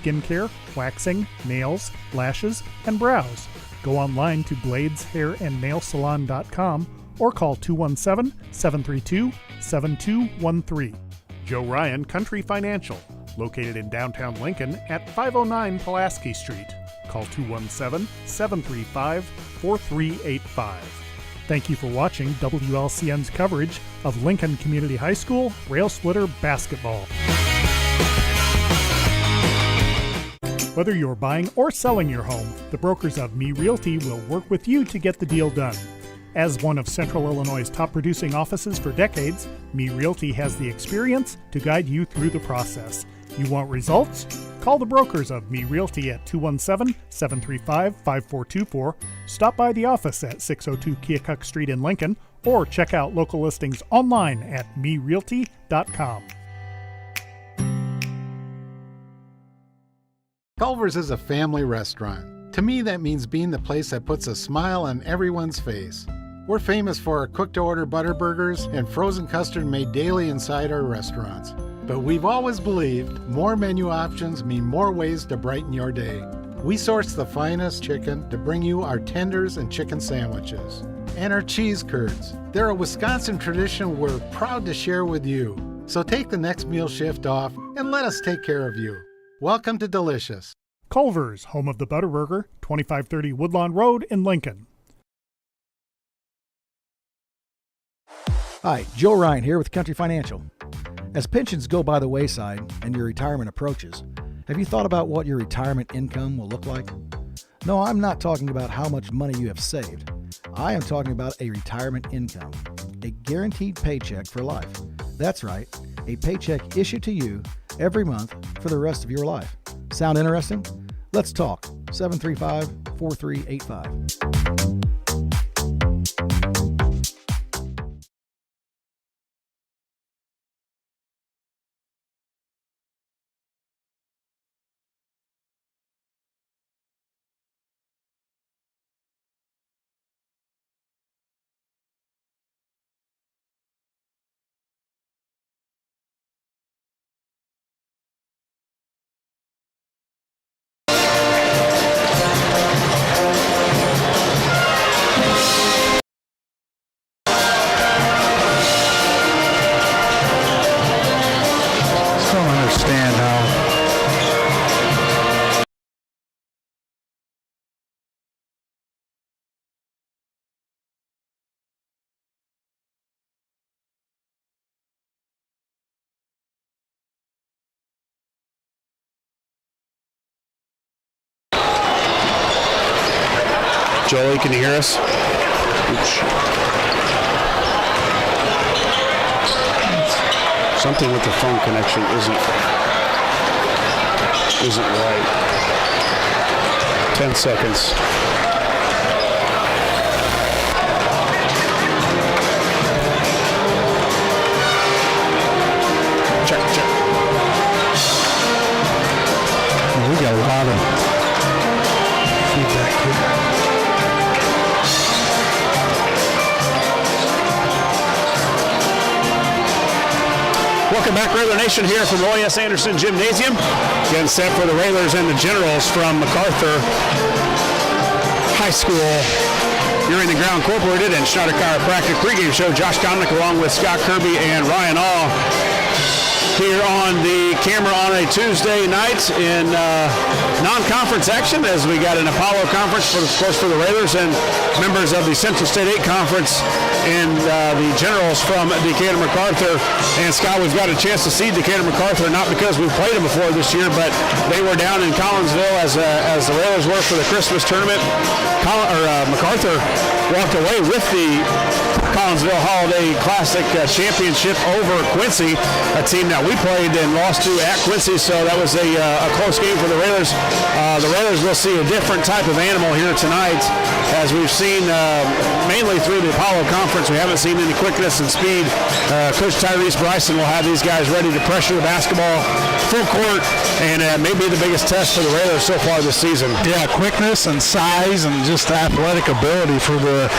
skincare, waxing, nails, lashes, and brows. Go online to bladeshairandnailsalon.com or call 217-732-7213. Joe Ryan Country Financial, located in downtown Lincoln at 509 Pulaski Street. Call 217-735-4385. Thank you for watching WLCN's coverage of Lincoln Community High School Rail Splitter Basketball. Whether you're buying or selling your home, the brokers of Me Realty will work with you to get the deal done. As one of Central Illinois' top producing offices for decades, Me Realty has the experience to guide you through the process. You want results? Call the brokers of Me Realty at 217-735-5424, stop by the office at 602 Keokuk Street in Lincoln, or check out local listings online at merealty.com. Culver's is a family restaurant. To me, that means being the place that puts a smile on everyone's face. We're famous for our cooked-to-order butter burgers and frozen custard made daily inside our restaurants. But we've always believed more menu options mean more ways to brighten your day. We source the finest chicken to bring you our tenders and chicken sandwiches. And our cheese curds. They're a Wisconsin tradition we're proud to share with you. So take the next meal shift off and let us take care of you. Welcome to Delicious. Culver's, home of the Butterburger, 2530 Woodlawn Road in Lincoln. Hi, Joe Ryan here with Country Financial. As pensions go by the wayside and your retirement approaches, have you thought about what your retirement income will look like? No, I'm not talking about how much money you have saved. I am talking about a retirement income, a guaranteed paycheck for life. That's right, a paycheck issued to you every month for the rest of your life. Sound interesting? Let's talk. 735-4385. Jolie, can you hear us? Something with the phone connection isn't right. 10 seconds. Check. We got a lot of feedback here. Welcome back, Railer Nation, here from Roy S. Anderson Gymnasium. Getting set for the Railers and the Generals from Macarthur High School. You're in the Ground Incorporated and Schneider Chiropractic pregame show. Josh Dominick along with Scott Kirby and Ryan Awe here on the camera on a Tuesday night in non-conference action, as we got an Apollo conference for the Railers and members of the Central State 8 Conference and the Generals from Decatur Macarthur. And Scott, we've got a chance to see Decatur Macarthur, not because we've played them before this year, but they were down in Collinsville as the Railers were for the Christmas tournament. Macarthur walked away with the Collinsville Holiday Classic Championship over Quincy, a team that we played and lost to at Quincy, so that was a close game for the Railers. The Railers will see a different type of animal here tonight, as we've seen mainly through the Apollo Conference. We haven't seen any quickness and speed. Coach Tyrese Bryson will have these guys ready to pressure the basketball full court, and maybe the biggest test for the Railers so far this season. Yeah, quickness and size and just athletic ability for the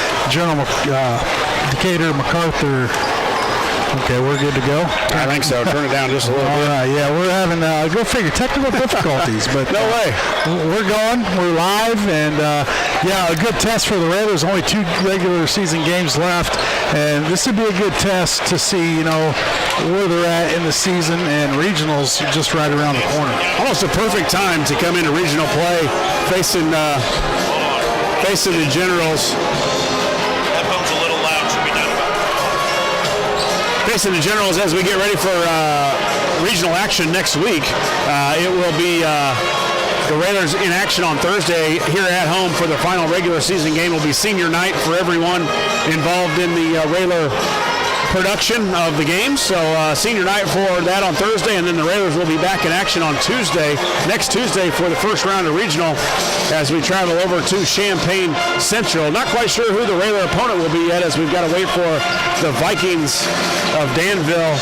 Decatur Macarthur Okay, we're good to go. I think so. Turn it down just a little All bit. right, yeah, we're having, go figure, technical difficulties, but No way. we're going, we're live, and yeah, a good test for the Raiders. Only 2 regular season games left, and this would be a good test to see, where they're at in the season, and regionals just right around the corner. Almost a perfect time to come into regional play, facing the Generals. Facing the Generals as we get ready for regional action next week. It will be the Raiders in action on Thursday here at home for the final regular season game. Will be senior night for everyone involved in the Raylor production of the game. So senior night for that on Thursday, and then the Raiders will be back in action on next Tuesday for the first round of regional as we travel over to Champaign Central. Not quite sure who the Raylor opponent will be yet, as we've got to wait for the Vikings of Danville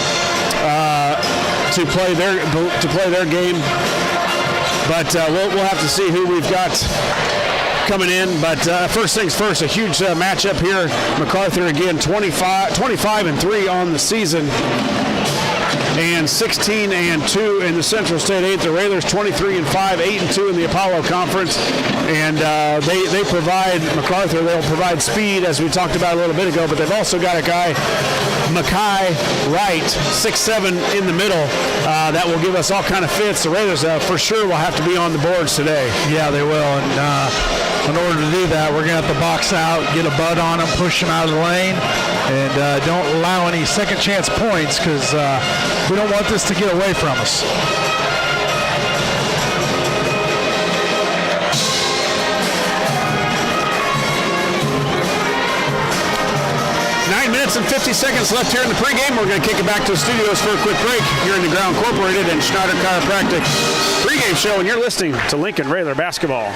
to play their game. But we'll have to see who we've got coming in. But first things first, a huge matchup here. Macarthur again, 25-3 on the season, and 16-2 in the Central State 8. The Railers 23-5, 8-2 in the Apollo Conference, and they provide Macarthur. They'll provide speed, as we talked about a little bit ago, but they've also got a guy, Mackay Wright, 6'7" in the middle, that will give us all kind of fits. The Raiders for sure will have to be on the boards today. Yeah, they will, and in order to do that, we're going to have to box out, get a butt on them, push them out of the lane, and don't allow any second chance points, because we don't want this to get away from us. Minutes and 50 seconds left here in the pregame. We're going to kick it back to the studios for a quick break here in the Ground Incorporated and Schneider Chiropractic pregame show, and you're listening to Lincoln Raylor Basketball.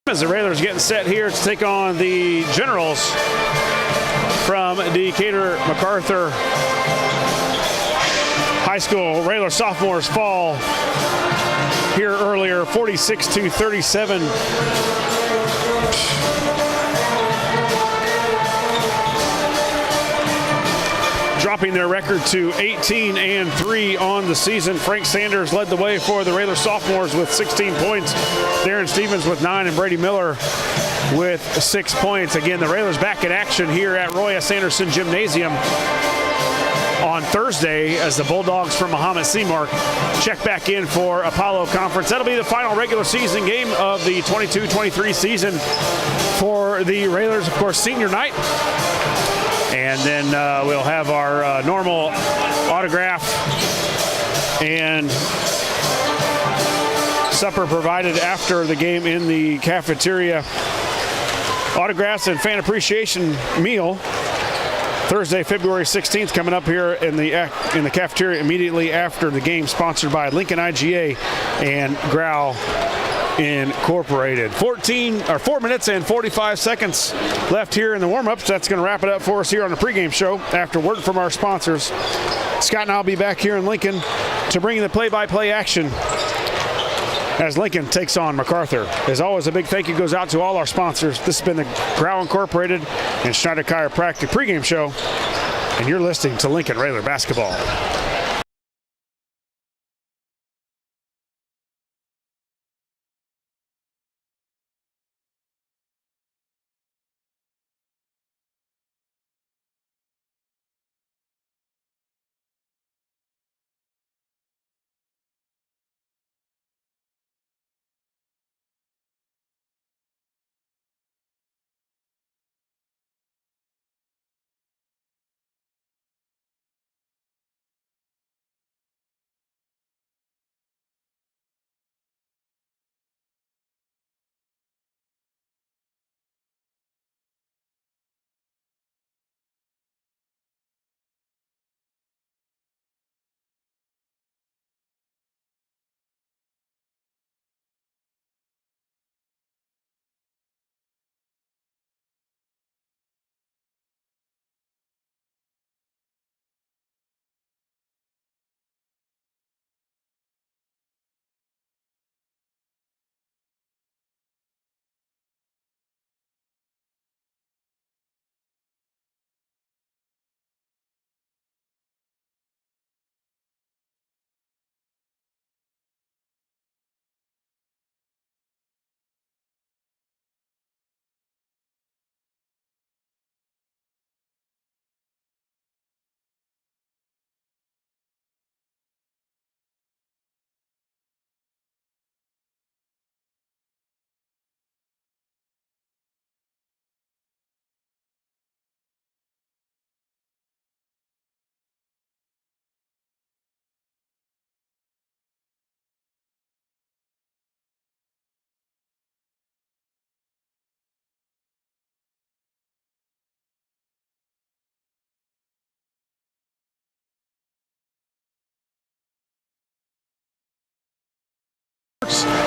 As the Railers getting set here to take on the Generals from Decatur Macarthur High School. Railer sophomores fall here earlier, 46-37. Dropping their record to 18-3 on the season. Frank Sanders led the way for the Railer sophomores with 16 points. Darren Stevens with 9 and Brady Miller with 6 points. Again, the Railers back in action here at Roy S. Anderson Gymnasium on Thursday as the Bulldogs from Muhammad Seymour check back in for Apollo Conference. That'll be the final regular season game of the 22-23 season for the Railers. Of course, senior night. And then we'll have our normal autograph and supper provided after the game in the cafeteria. Autographs and fan appreciation meal Thursday, February 16th, coming up here in the cafeteria immediately after the game, sponsored by Lincoln IGA and Growl Incorporated. 4 minutes and 45 seconds left here in the warm-ups. That's going to wrap it up for us here on the pregame show after word from our sponsors. Scott and I will be back here in Lincoln to bring you the play-by-play action as Lincoln takes on Macarthur. As always, a big thank you goes out to all our sponsors. This has been the Growl Incorporated and Schneider Chiropractic pregame show, and you're listening to Lincoln Railer Basketball.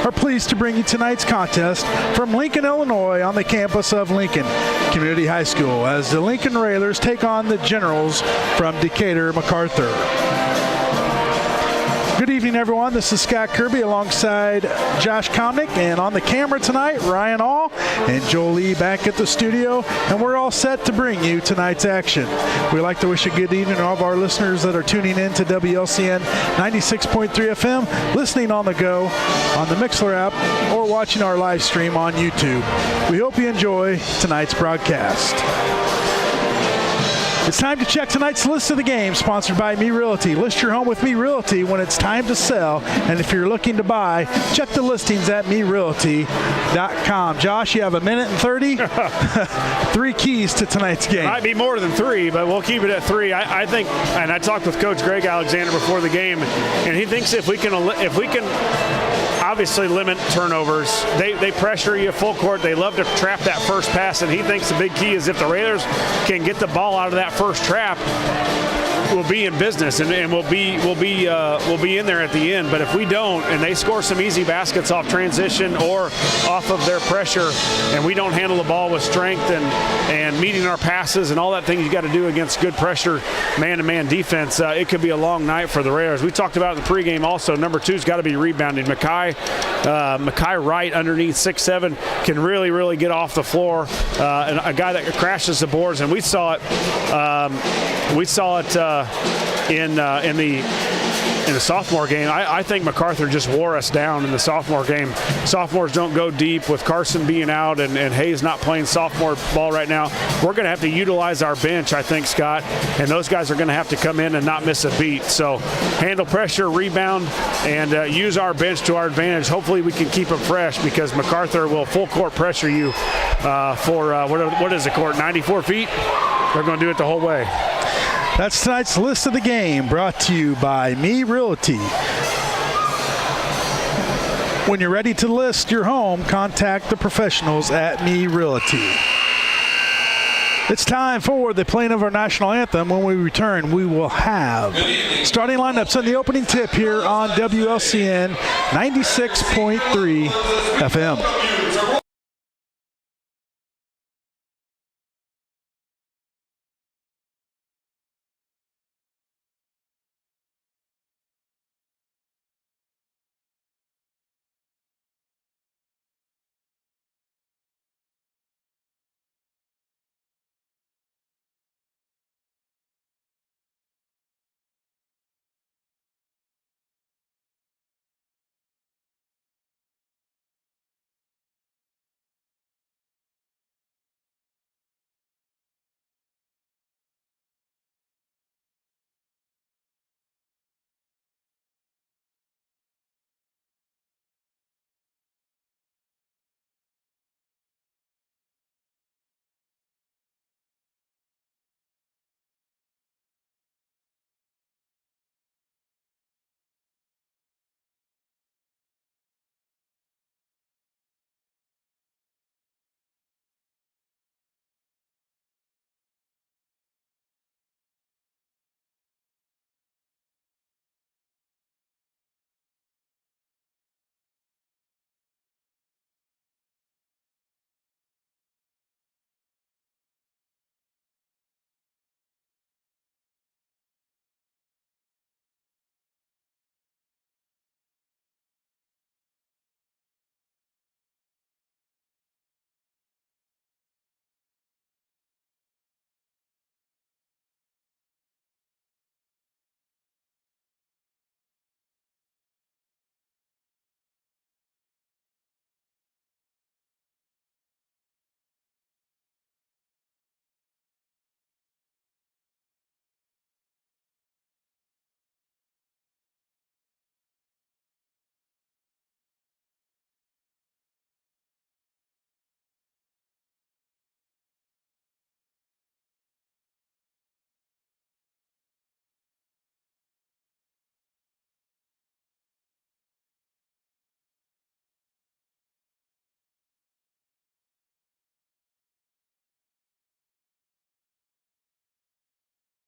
Are pleased to bring you tonight's contest from Lincoln, Illinois, on the campus of Lincoln Community High School as the Lincoln Railers take on the Generals from Decatur Macarthur. Good evening, everyone. This is Scott Kirby alongside Josh Komnick, and on the camera tonight, Ryan All and Joel Lee back at the studio, and we're all set to bring you tonight's action. We'd like to wish a good evening to all of our listeners that are tuning in to WLCN 96.3 FM, listening on the go, on the Mixler app, or watching our live stream on YouTube. We hope you enjoy tonight's broadcast. It's time to check tonight's list of the game, sponsored by Me Realty. List your home with Me Realty when it's time to sell. And if you're looking to buy, check the listings at merealty.com. Josh, you have a minute and 30. 3 keys to tonight's game. Might be more than 3, but we'll keep it at 3. I think, and I talked with Coach Greg Alexander before the game, and he thinks if we can obviously limit turnovers. They pressure you full court. They love to trap that first pass, and he thinks the big key is if the Raiders can get the ball out of that first trap, we'll be in business, and we'll be in there at the end. But if we don't, and they score some easy baskets off transition or off of their pressure, and we don't handle the ball with strength and meeting our passes and all that thing you got to do against good pressure, man-to-man defense, it could be a long night for the Raiders. We talked about in the pregame also. Number 2's got to be rebounding. Mackay Wright underneath 6'7" can really get off the floor. And a guy that crashes the boards, and we saw it. In the sophomore game. I think Macarthur just wore us down in the sophomore game. Sophomores don't go deep with Carson being out and Hayes not playing sophomore ball right now. We're going to have to utilize our bench, I think, Scott, and those guys are going to have to come in and not miss a beat. So handle pressure, rebound, and use our bench to our advantage. Hopefully we can keep them fresh, because Macarthur will full court pressure you for what is the court, 94 feet? They're going to do it the whole way. That's tonight's list of the game, brought to you by Me Realty. When you're ready to list your home, contact the professionals at Me Realty. It's time for the playing of our national anthem. When we return, we will have starting lineups on the opening tip here on WLCN 96.3 FM.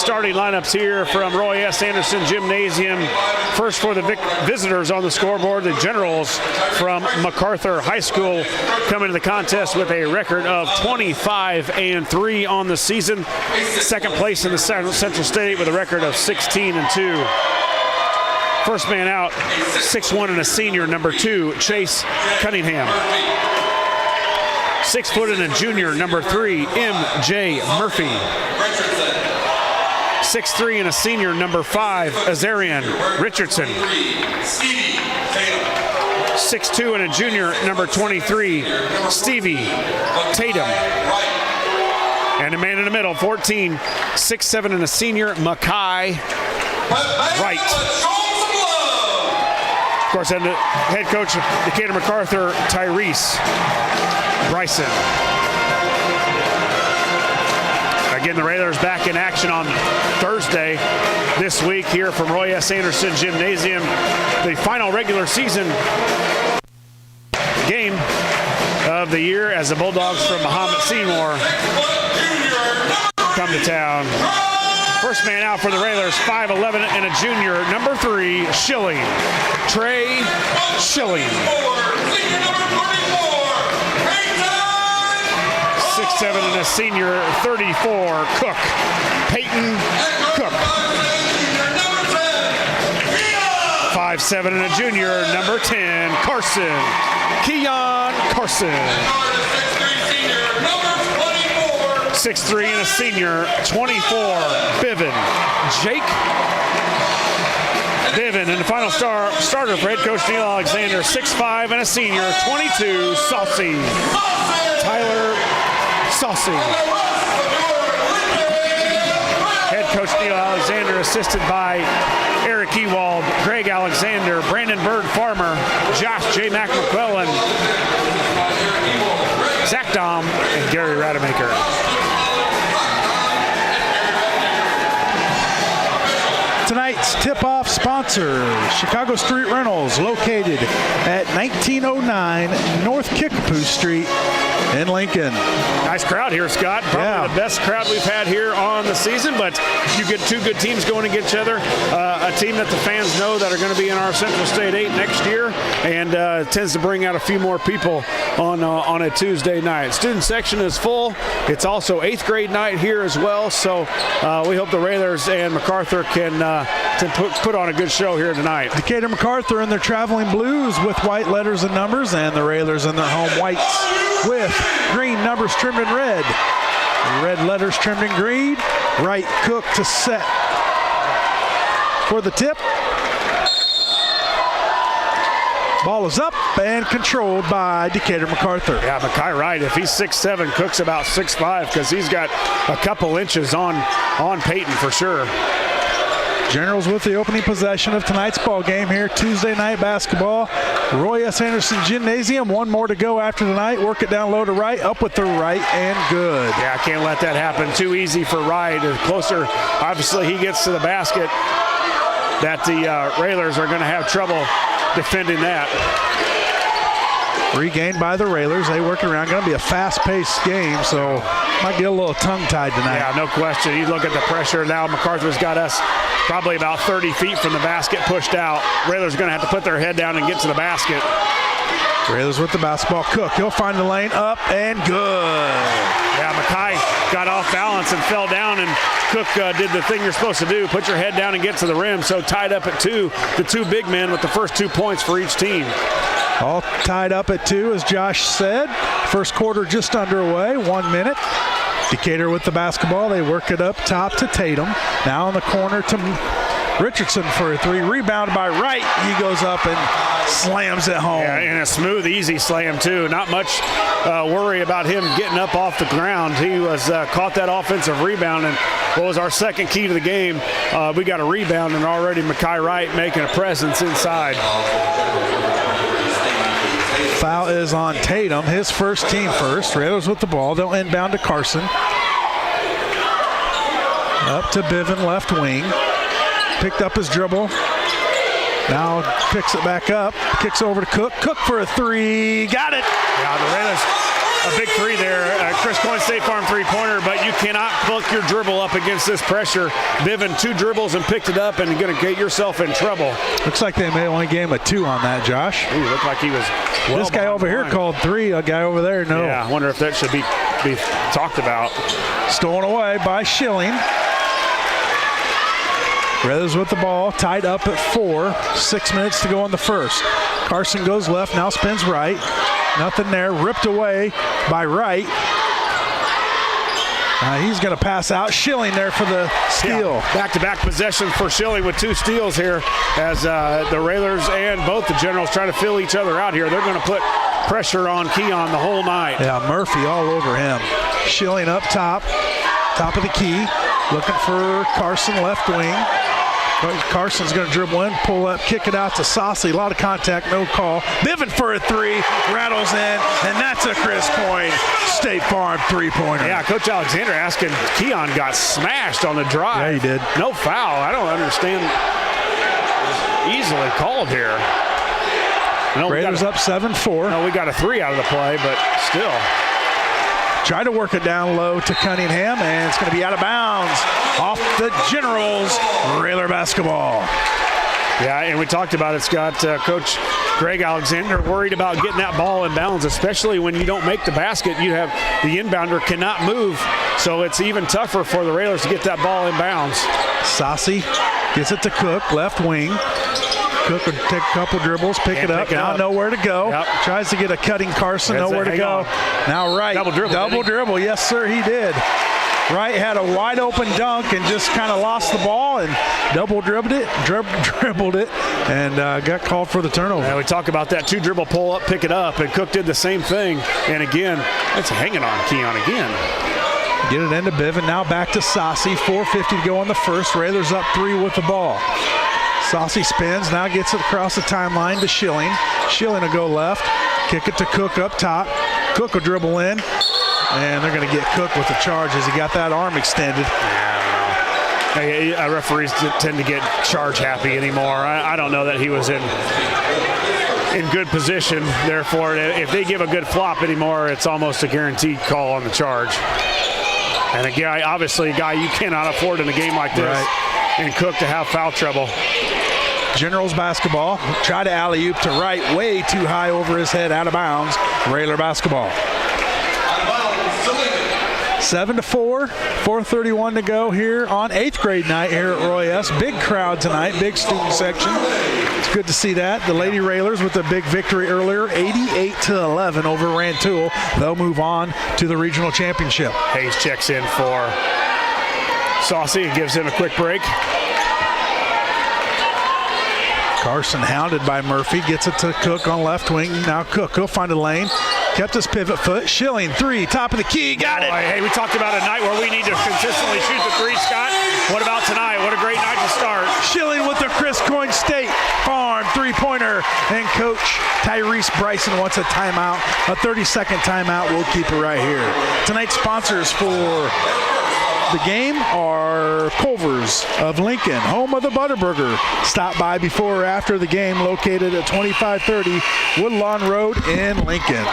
Starting lineups here from Roy S. Anderson Gymnasium. First for the visitors on the scoreboard, the Generals from Macarthur High School, coming to the contest with a record of 25-3 on the season. Second place in the Central State with a record of 16-2. First man out, 6'1" and a senior, number 2, Chase Cunningham. 6 foot and a junior, number 3, M.J. Murphy. 6'3" and a senior, number 5, Azarian Richardson. 6'2" and a junior, number 23, Stevie Tatum. And a man in the middle, 14, 6'7" and a senior, Mackay Wright. Of course, and the head coach of Decatur Macarthur, Tyrese Bryson. Again, the Raiders back in action on Thursday this week here from Roy S. Anderson Gymnasium. The final regular season game of the year as the Bulldogs from Muhammad Seymour come to town. First man out for the Railers, 5'11", and a junior, number 3, Schilling. Trey Schilling. 6'7", and a senior, 34, Cook. Peyton Cook. 5'7", and a junior, number 10, Carson. Keon Carson. 6'3", and a senior, 24, Biven. Jake Biven. And the final starter for head coach Neil Alexander, 6'5", and a senior, 22, Saucy. Tyler Saucy. Head coach Neil Alexander assisted by Eric Ewald, Greg Alexander, Brandon Bird Farmer, Josh J. McMcClellan, Zach Dom, and Gary Rademacher. Tonight's tip-off sponsor, Chicago Street Rentals, located at 1909 North Kickapoo Street in Lincoln. Nice crowd here, Scott. Probably the best crowd we've had here on the season, but you get two good teams going against each other. A team that the fans know that are going to be in our Central State 8 next year, and tends to bring out a few more people on a Tuesday night. Student section is full. It's also 8th grade night here as well, so we hope the Railers and Macarthur can put on a good show here tonight. Decatur Macarthur in their traveling blues with white letters and numbers, and the Railers in their home whites with green numbers trimmed in red. Red letters trimmed in green. Right Cook to set for the tip. Ball is up and controlled by Decatur Macarthur. Yeah, Mackay Wright, if he's 6'7", Cook's about 6'5", because he's got a couple inches on Peyton for sure. Generals with the opening possession of tonight's ball game here, Tuesday night basketball. Roy S. Anderson Gymnasium, one more to go after tonight. Work it down low to Wright, up with the right, and good. Yeah, I can't let that happen. Too easy for Wright. The closer, obviously, he gets to the basket, that the Railers are going to have trouble defending that. Regained by the Railers. They work around. Going to be a fast-paced game, so might get a little tongue-tied tonight. Yeah, no question. You look at the pressure now. Macarthur's got us probably about 30 feet from the basket pushed out. Railers going to have to put their head down and get to the basket. Railers with the basketball. Cook, he'll find the lane, up and good. Yeah, Mackay got off balance and fell down, and Cook did the thing you're supposed to do, put your head down and get to the rim. So tied up at 2, the two big men with the first 2 points for each team. All tied up at 2, as Josh said. First quarter just underway, 1 minute. Decatur with the basketball. They work it up top to Tatum. Now in the corner to Richardson for a 3. Rebounded by Wright. He goes up and slams it home. Yeah, and a smooth, easy slam, too. Not much worry about him getting up off the ground. He was caught that offensive rebound, and what was our second key to the game, we got a rebound, and already Mackay Wright making a presence inside. Foul is on Tatum, his first, team first. Railers with the ball. They'll inbound to Carson. Up to Biven, left wing. Picked up his dribble. Now picks it back up. Kicks over to Cook. Cook for a 3. Got it. Yeah, the Railers, a big 3 there. Chris Coyne, State Farm three-pointer, but you cannot book your dribble up against this pressure. Biven 2 dribbles and picked it up, and you're going to get yourself in trouble. Looks like they may only gave him a 2 on that, Josh. Ooh, looked like he was well. This guy over here called 3. A guy over there, no. Yeah, I wonder if that should be talked about. Stolen away by Schilling. Railers with the ball, tied up at 4. 6 minutes to go in the first. Carson goes left, now spins right. Nothing there, ripped away by Wright. He's going to pass out. Schilling there for the steal. Yeah, back-to-back possession for Schilling with 2 steals here, as the Railers and both the Generals trying to fill each other out here. They're going to put pressure on Keon the whole night. Yeah, Murphy all over him. Schilling up top of the key, looking for Carson left wing. Carson's going to dribble in, pull up, kick it out to Saucy. A lot of contact, no call. Biven for a 3, rattles in, and that's a Chris Coyne State Farm three-pointer. Yeah, Coach Alexander asking, Keon got smashed on the drive. Yeah, he did. No foul. I don't understand. Easily called here. No, Raiders up 7-4. No, we got a 3 out of the play, but still. Try to work it down low to Cunningham, and it's going to be out of bounds off the Generals. Railer basketball. Yeah, and we talked about it, Scott. Coach Greg Alexander worried about getting that ball in bounds, especially when you don't make the basket. You have the inbounder cannot move, so it's even tougher for the Railers to get that ball in bounds. Saucy gets it to Cook, left wing. Cook would take a couple dribbles, pick it up, now nowhere to go. Yep. Tries to get a cutting Carson, nowhere to go. Now Wright, double dribble, yes sir, he did. Wright had a wide open dunk and just kind of lost the ball and double dribbled it, and got called for the turnover. Yeah, we talk about that 2 dribble pull up, pick it up, and Cook did the same thing. And again, it's hanging on Keon again. Get it into Biven, now back to Saucy, 4:50 to go on the first. Railers up 3 with the ball. Saucy spins, now gets it across the timeline to Schilling. Schilling will go left, kick it to Cook up top. Cook will dribble in, and they're going to get Cook with the charge as he got that arm extended. Referees tend to get charge happy anymore. I don't know that he was in good position. Therefore, if they give a good flop anymore, it's almost a guaranteed call on the charge. And again, obviously a guy you cannot afford in a game like this. Right. And Cook to have foul trouble. Generals basketball. Try to alley-oop to Wright, way too high over his head, out of bounds. Railer basketball. 7-4, 4:31 to go here on 8th grade night here at Roy S. Big crowd tonight, big student section. It's good to see that. The Lady Railers with a big victory earlier, 88-11 over Rantoul. They'll move on to the regional championship. Hayes checks in for Saucy and gives him a quick break. Carson hounded by Murphy, gets it to Cook on left wing. Now Cook, he'll find a lane. Kept his pivot foot. Schilling, 3, top of the key, got it. Hey, we talked about a night where we need to consistently shoot the 3, Scott. What about tonight? What a great night to start. Schilling with the Chris Coyne State Farm 3-pointer. And Coach Tyrese Bryson wants a timeout. A 30-second timeout. We'll keep it right here. Tonight's sponsors for the game are Culver's of Lincoln, home of the Butterburger. Stop by before or after the game, located at 2530 Woodlawn Road in Lincoln.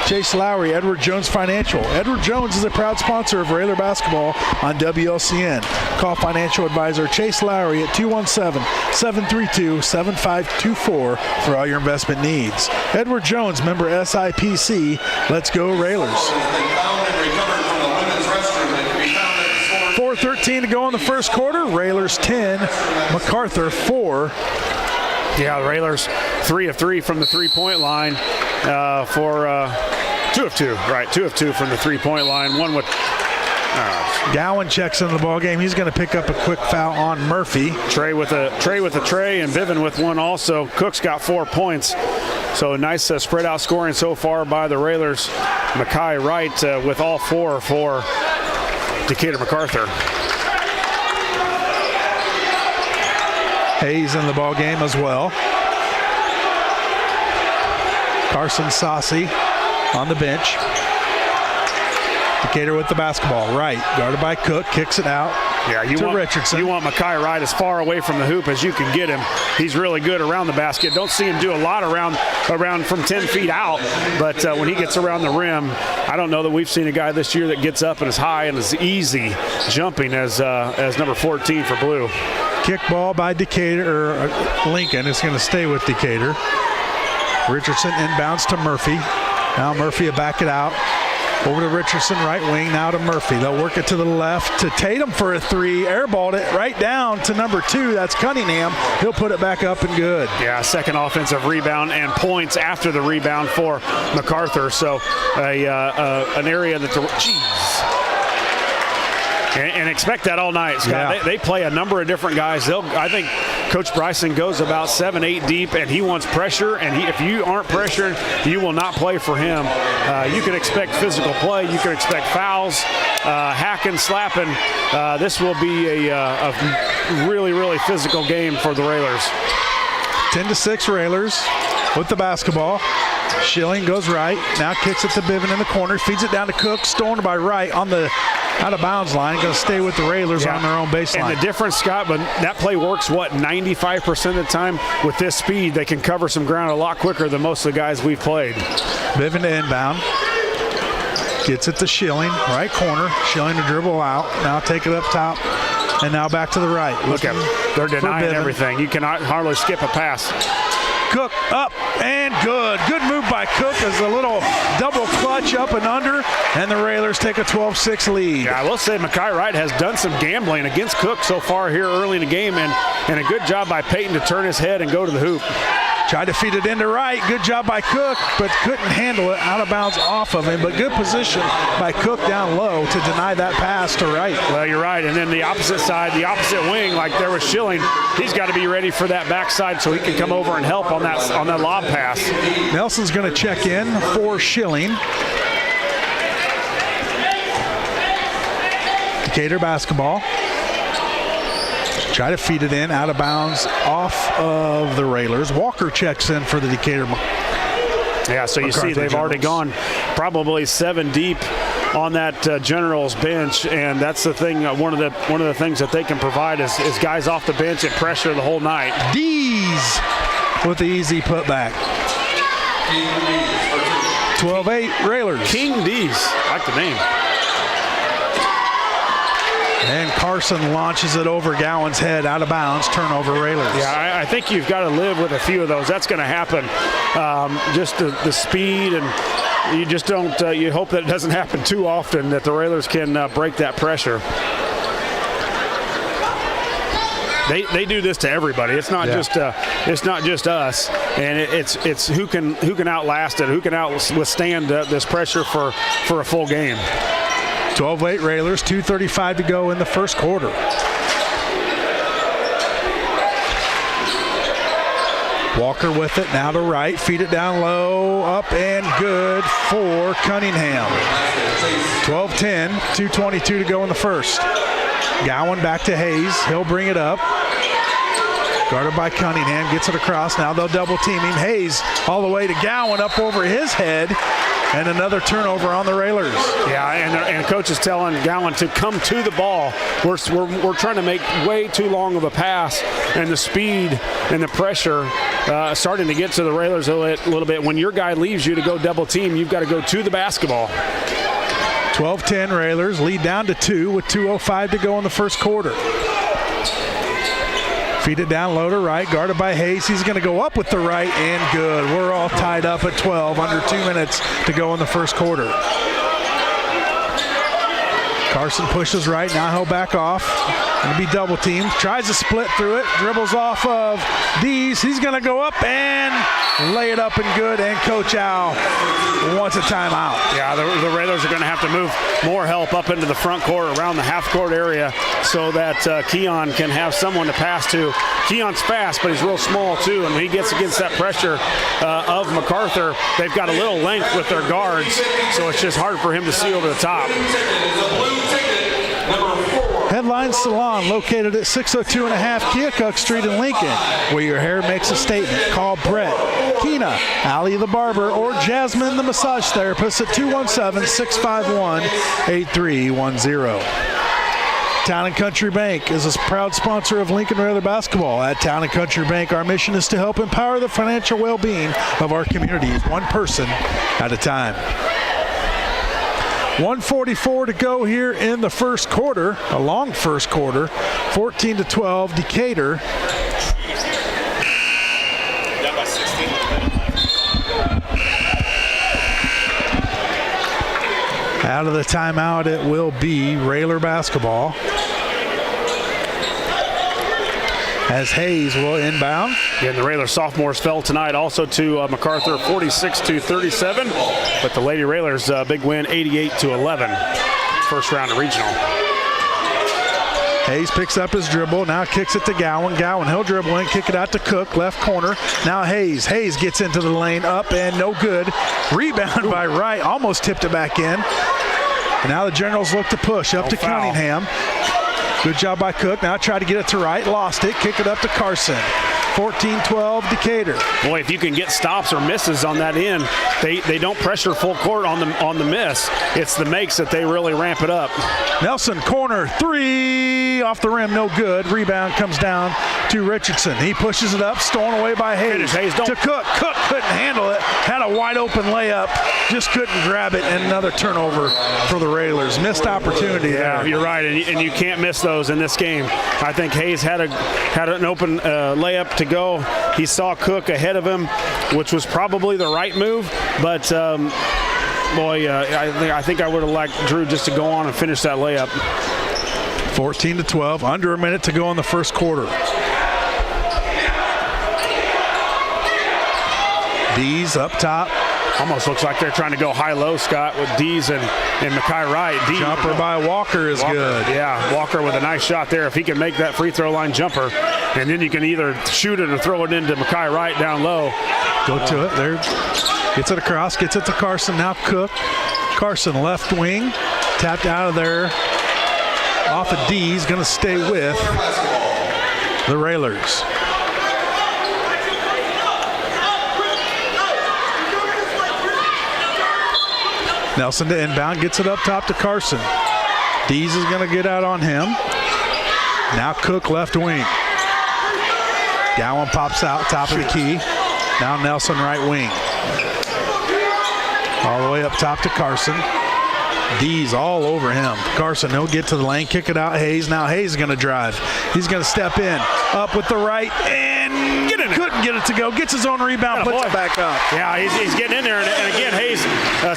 Chase Lowry, Edward Jones Financial. Edward Jones is a proud sponsor of Railer basketball on WLCN. Call financial advisor Chase Lowry at 217-732-7524 for all your investment needs. Edward Jones, member SIPC. Let's go Railers. 4:13 to go in the first quarter. Railers 10, Macarthur 4. Yeah, the Railers 3 of 3 from the 3-point line for 2 of 2. Right, 2 of 2 from the 3-point line. One with Gowan checks in the ball game. He's going to pick up a quick foul on Murphy. Trey with a tray, and Biven with one also. Cook's got 4 points. So nice spread out scoring so far by the Railers. Mackay Wright with all 4 for Decatur Macarthur. Hayes in the ball game as well. Carson Saucy on the bench. Decatur with the basketball. Right, guarded by Cook, kicks it out. Yeah, you to want Richardson. You want Mackay Wright as far away from the hoop as you can get him. He's really good around the basket. Don't see him do a lot around from 10 feet out, but when he gets around the rim, I don't know that we've seen a guy this year that gets up and is high and is easy jumping as number 14 for Blue. Kick ball by Decatur, or Lincoln. It's going to stay with Decatur. Richardson inbounds to Murphy. Now Murphy will back it out. Over to Richardson, right wing, now to Murphy. They'll work it to the left to Tatum for a 3. Airballed it right down to number 2. That's Cunningham. He'll put it back up and good. Yeah, second offensive rebound and points after the rebound for Macarthur. So an area that and expect that all night, Scott. Yeah. They play a number of different guys. I think Coach Bryson goes about 7-8 deep, and he wants pressure. And if you aren't pressured, you will not play for him. You can expect physical play. You can expect fouls, hacking, slapping. This will be a really, really physical game for the Railers. 10-6 Railers with the basketball. Schilling goes right. Now kicks it to Biven in the corner. Feeds it down to Cook. Stolen by Wright on the out-of-bounds line. Going to stay with the Railers on their own baseline. And the difference, Scott, but that play works, 95% of the time? With this speed, they can cover some ground a lot quicker than most of the guys we've played. Biven to inbound. Gets it to Schilling, right corner. Schilling to dribble out. Now take it up top. And now back to the right. Look at them. They're denying everything. You cannot hardly skip a pass. Cook up and good. Good move by Cook as a little double clutch up and under, and the Railers take a 12-6 lead. Yeah, I will say Mackay Wright has done some gambling against Cook so far here early in the game, and a good job by Peyton to turn his head and go to the hoop. Tried to feed it into Wright. Good job by Cook, but couldn't handle it out of bounds off of him. But good position by Cook down low to deny that pass to Wright. Well, you're right. And then the opposite side, the opposite wing, like there was Schilling, he's got to be ready for that backside so he can come over and help on that lob pass. Nelson's going to check in for Schilling. Decatur basketball. Try to feed it in, out of bounds, off of the Railers. Walker checks in for the Decatur. Yeah, so you see they've already gone probably 7 deep on that Generals bench, and that's the thing. One of the things that they can provide is guys off the bench and pressure the whole night. Dees with the easy putback. 12-8 Railers. King Dees, I like the name. And Carson launches it over Gowan's head, out of bounds, turnover Railers. Yeah, I think you've got to live with a few of those. That's going to happen. Just the speed, and you just don't, you hope that it doesn't happen too often, that the Railers can break that pressure. They do this to everybody. It's not just us, and it's who can outlast it, who can withstand this pressure for a full game. 12-8 Railers, 2:35 to go in the first quarter. Walker with it, now to Wright, feed it down low, up and good for Cunningham. 12-10, 2:22 to go in the first. Gowan back to Hayes, he'll bring it up. Guarded by Cunningham, gets it across, now they'll double team him. Hayes all the way to Gowan, up over his head. And another turnover on the Railers. Yeah, and coach is telling Gowan to come to the ball. We're trying to make way too long of a pass, and the speed and the pressure starting to get to the Railers a little bit. When your guy leaves you to go double team, you've got to go to the basketball. 12-10 Railers, lead down to 2 with 2:05 to go in the first quarter. Feed it down low to Wright, guarded by Hayes. He's going to go up with the right, and good. We're all tied up at 12, under 2 minutes to go in the first quarter. Carson pushes right, now he'll back off. Going to be double teamed, tries to split through it, dribbles off of Dees. He's going to go up and lay it up and good, and Coach Al wants a timeout. Yeah, the Railers are going to have to move more help up into the front court, around the half-court area, so that Keon can have someone to pass to. Keon's fast, but he's real small, too, and when he gets against that pressure of Macarthur, they've got a little length with their guards, so it's just hard for him to see over the top. Headline Salon, located at 602 and a half Keokuk Street in Lincoln, where your hair makes a statement. Call Brett, Keena, Allie the barber, or Jasmine the massage therapist at 217-651-8310. Town & Country Bank is a proud sponsor of Lincoln Railer basketball. At Town & Country Bank, our mission is to help empower the financial well-being of our communities, one person at a time. 1:44 to go here in the first quarter, a long first quarter, 14-12, Decatur. Out of the timeout, it will be Railer basketball, as Hayes will inbound. Yeah, and the Railer sophomores fell tonight also to Macarthur 46-37, but the Lady Railers big win 88-11, first round of regional. Hayes picks up his dribble, now kicks it to Gowan. Gowan, he'll dribble in, kick it out to Cook, left corner. Now Hayes. Hayes gets into the lane, up and no good. Rebound by Wright, almost tipped it back in. And now the Generals look to push up to foul. Cunningham. Good job by Cook. Now try to get it to Wright, lost it, kick it up to Carson. 14-12 Decatur. Boy, if you can get stops or misses on that end, they don't pressure full court on the miss. It's the makes that they really ramp it up. Nelson, corner, three, off the rim, no good. Rebound comes down to Richardson. He pushes it up, stolen away by Hayes. To Cook. Cook couldn't handle it. Had a wide open layup, just couldn't grab it, and another turnover for the Railers. Missed opportunity there. Yeah, you're right, and you can't miss those in this game. I think Hayes had an open layup to go. He saw Cook ahead of him, which was probably the right move, but I think I would have liked Drew just to go on and finish that layup. 14-12, under a minute to go in the first quarter. Dees up top. Almost looks like they're trying to go high-low, Scott, with Dees and Mackay Wright. Jumper by Walker is good. Yeah, Walker with a nice shot there. If he can make that free throw line jumper, and then you can either shoot it or throw it into Mackay Wright down low. Go to it. There. Gets it across. Gets it to Carson. Now Cook. Carson left wing. Tapped out of there. Off of Dees. Going to stay with the Railers. Nelson to inbound, gets it up top to Carson. Dees is going to get out on him. Now Cook left wing. Gowan pops out, top of the key. Now Nelson right wing. All the way up top to Carson. Dees all over him. Carson, he'll get to the lane, kick it out. Hayes. Now Hayes is going to drive. He's going to step in. Up with the right, and couldn't get it to go. Gets his own rebound, puts it back up. Yeah, he's getting in there. And again, Hayes,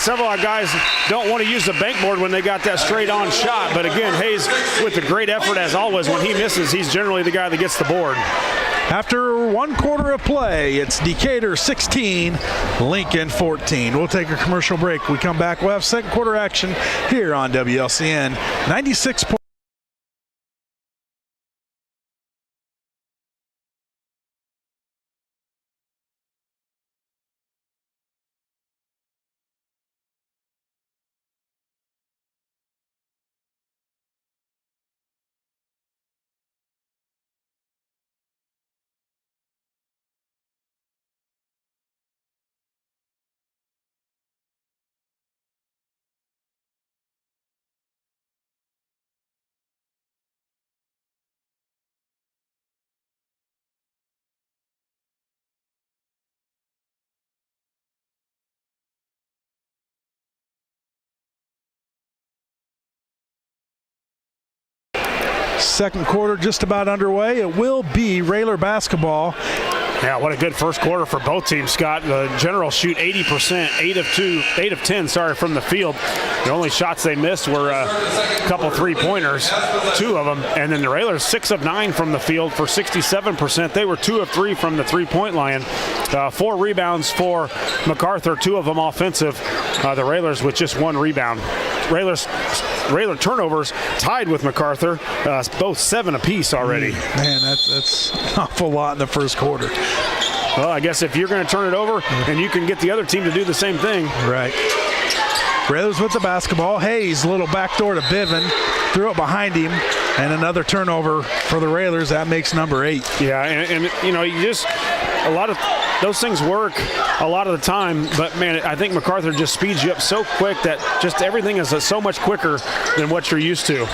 several of our guys don't want to use the bank board when they got that straight-on shot. But again, Hayes, with the great effort as always, when he misses, he's generally the guy that gets the board. After 1 quarter of play, it's Decatur 16, Lincoln 14. We'll take a commercial break. We come back, we'll have second quarter action here on WLCN 96. Second quarter just about underway. It will be Railer basketball. Yeah, what a good first quarter for both teams, Scott. The Generals shoot 80%, 8 of 10 from the field. The only shots they missed were a couple three-pointers, 2 of them. And then the Railers, 6 of 9 from the field for 67%. They were 2 of 3 from the three-point line. 4 rebounds for Macarthur, 2 of them offensive. The Railers with just 1 rebound. Railer turnovers tied with Macarthur, both 7 apiece already. Man, that's an awful lot in the first quarter. Well, I guess if you're going to turn it over and you can get the other team to do the same thing. Right. Railers with the basketball. Hayes, little backdoor to Biven. Threw it behind him. And another turnover for the Railers. That makes number 8. Yeah, and you know, a lot of those things work a lot of the time, but man, I think Macarthur just speeds you up so quick that just everything is so much quicker than what you're used to.